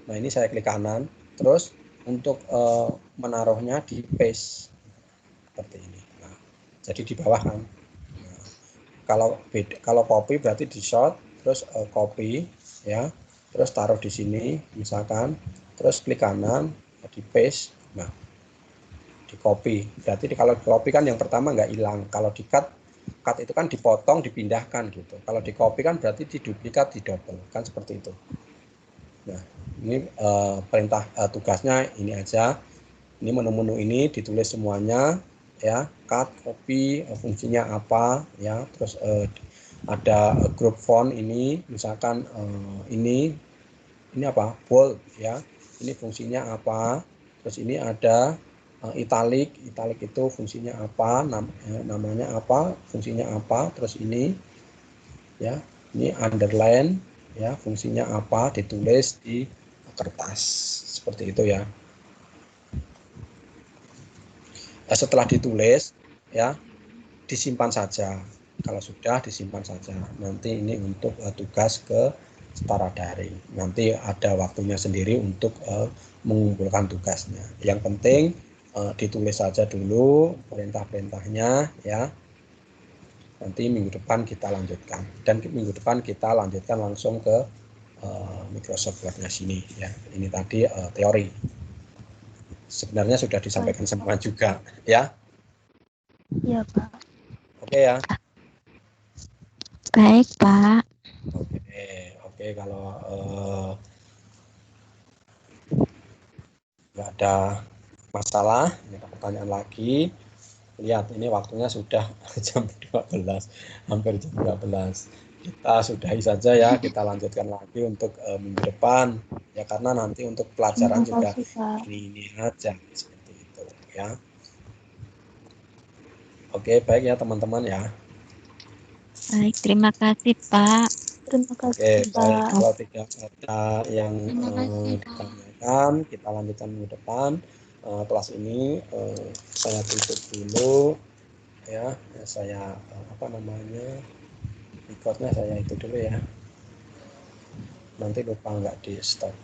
Nah, ini saya klik kanan, terus untuk menaruhnya di paste seperti ini. Nah, jadi di bawah kan. Nah, kalau copy berarti di short, terus copy ya, terus taruh di sini misalkan, terus klik kanan, di paste. Nah, di copy. Berarti kalau di copy kan yang pertama nggak hilang. Kalau di cut itu kan dipotong, dipindahkan gitu. Kalau di copy kan berarti diduplikat, didouble kan seperti itu. Nah, Ini perintah tugasnya ini aja. Ini menu-menu ini ditulis semuanya ya, cut, copy, fungsinya apa ya, terus ada group font ini, misalkan ini apa, bold ya, ini fungsinya apa, terus ini ada italic itu fungsinya apa, namanya apa, fungsinya apa, terus ini ya, ini underline ya, fungsinya apa, ditulis di kertas seperti itu ya. Setelah ditulis ya, disimpan saja. Kalau sudah disimpan saja. Nanti ini untuk tugas ke setara daring. Nanti ada waktunya sendiri untuk mengumpulkan tugasnya. Yang penting ditulis saja dulu perintah-perintahnya ya. Nanti minggu depan kita lanjutkan. Dan minggu depan kita lanjutkan langsung ke Microsoft Word-nya sini ya. Ini tadi teori. Sebenarnya sudah disampaikan semua juga ya. Iya, Pak. Oke ya. Baik, Pak. Oke, kalau nggak ada masalah, nggak ada pertanyaan lagi. Lihat, ini waktunya sudah jam 12, hampir jam 12. Kita sudahi saja ya, kita lanjutkan lagi untuk minggu depan. Ya, karena nanti untuk pelajaran Terima juga kasih, Pak. ini aja, seperti itu ya. Oke, baik ya teman-teman ya. Baik, terima kasih, Pak. Terima Oke, kasih, baik. Pak. Kalau tidak ada yang Terima kasih, Pak. ditanyakan, kita lanjutkan minggu depan. Kelas ini saya tutup dulu ya. Saya apa namanya, recordnya saya itu dulu ya. Nanti lupa nggak di stop.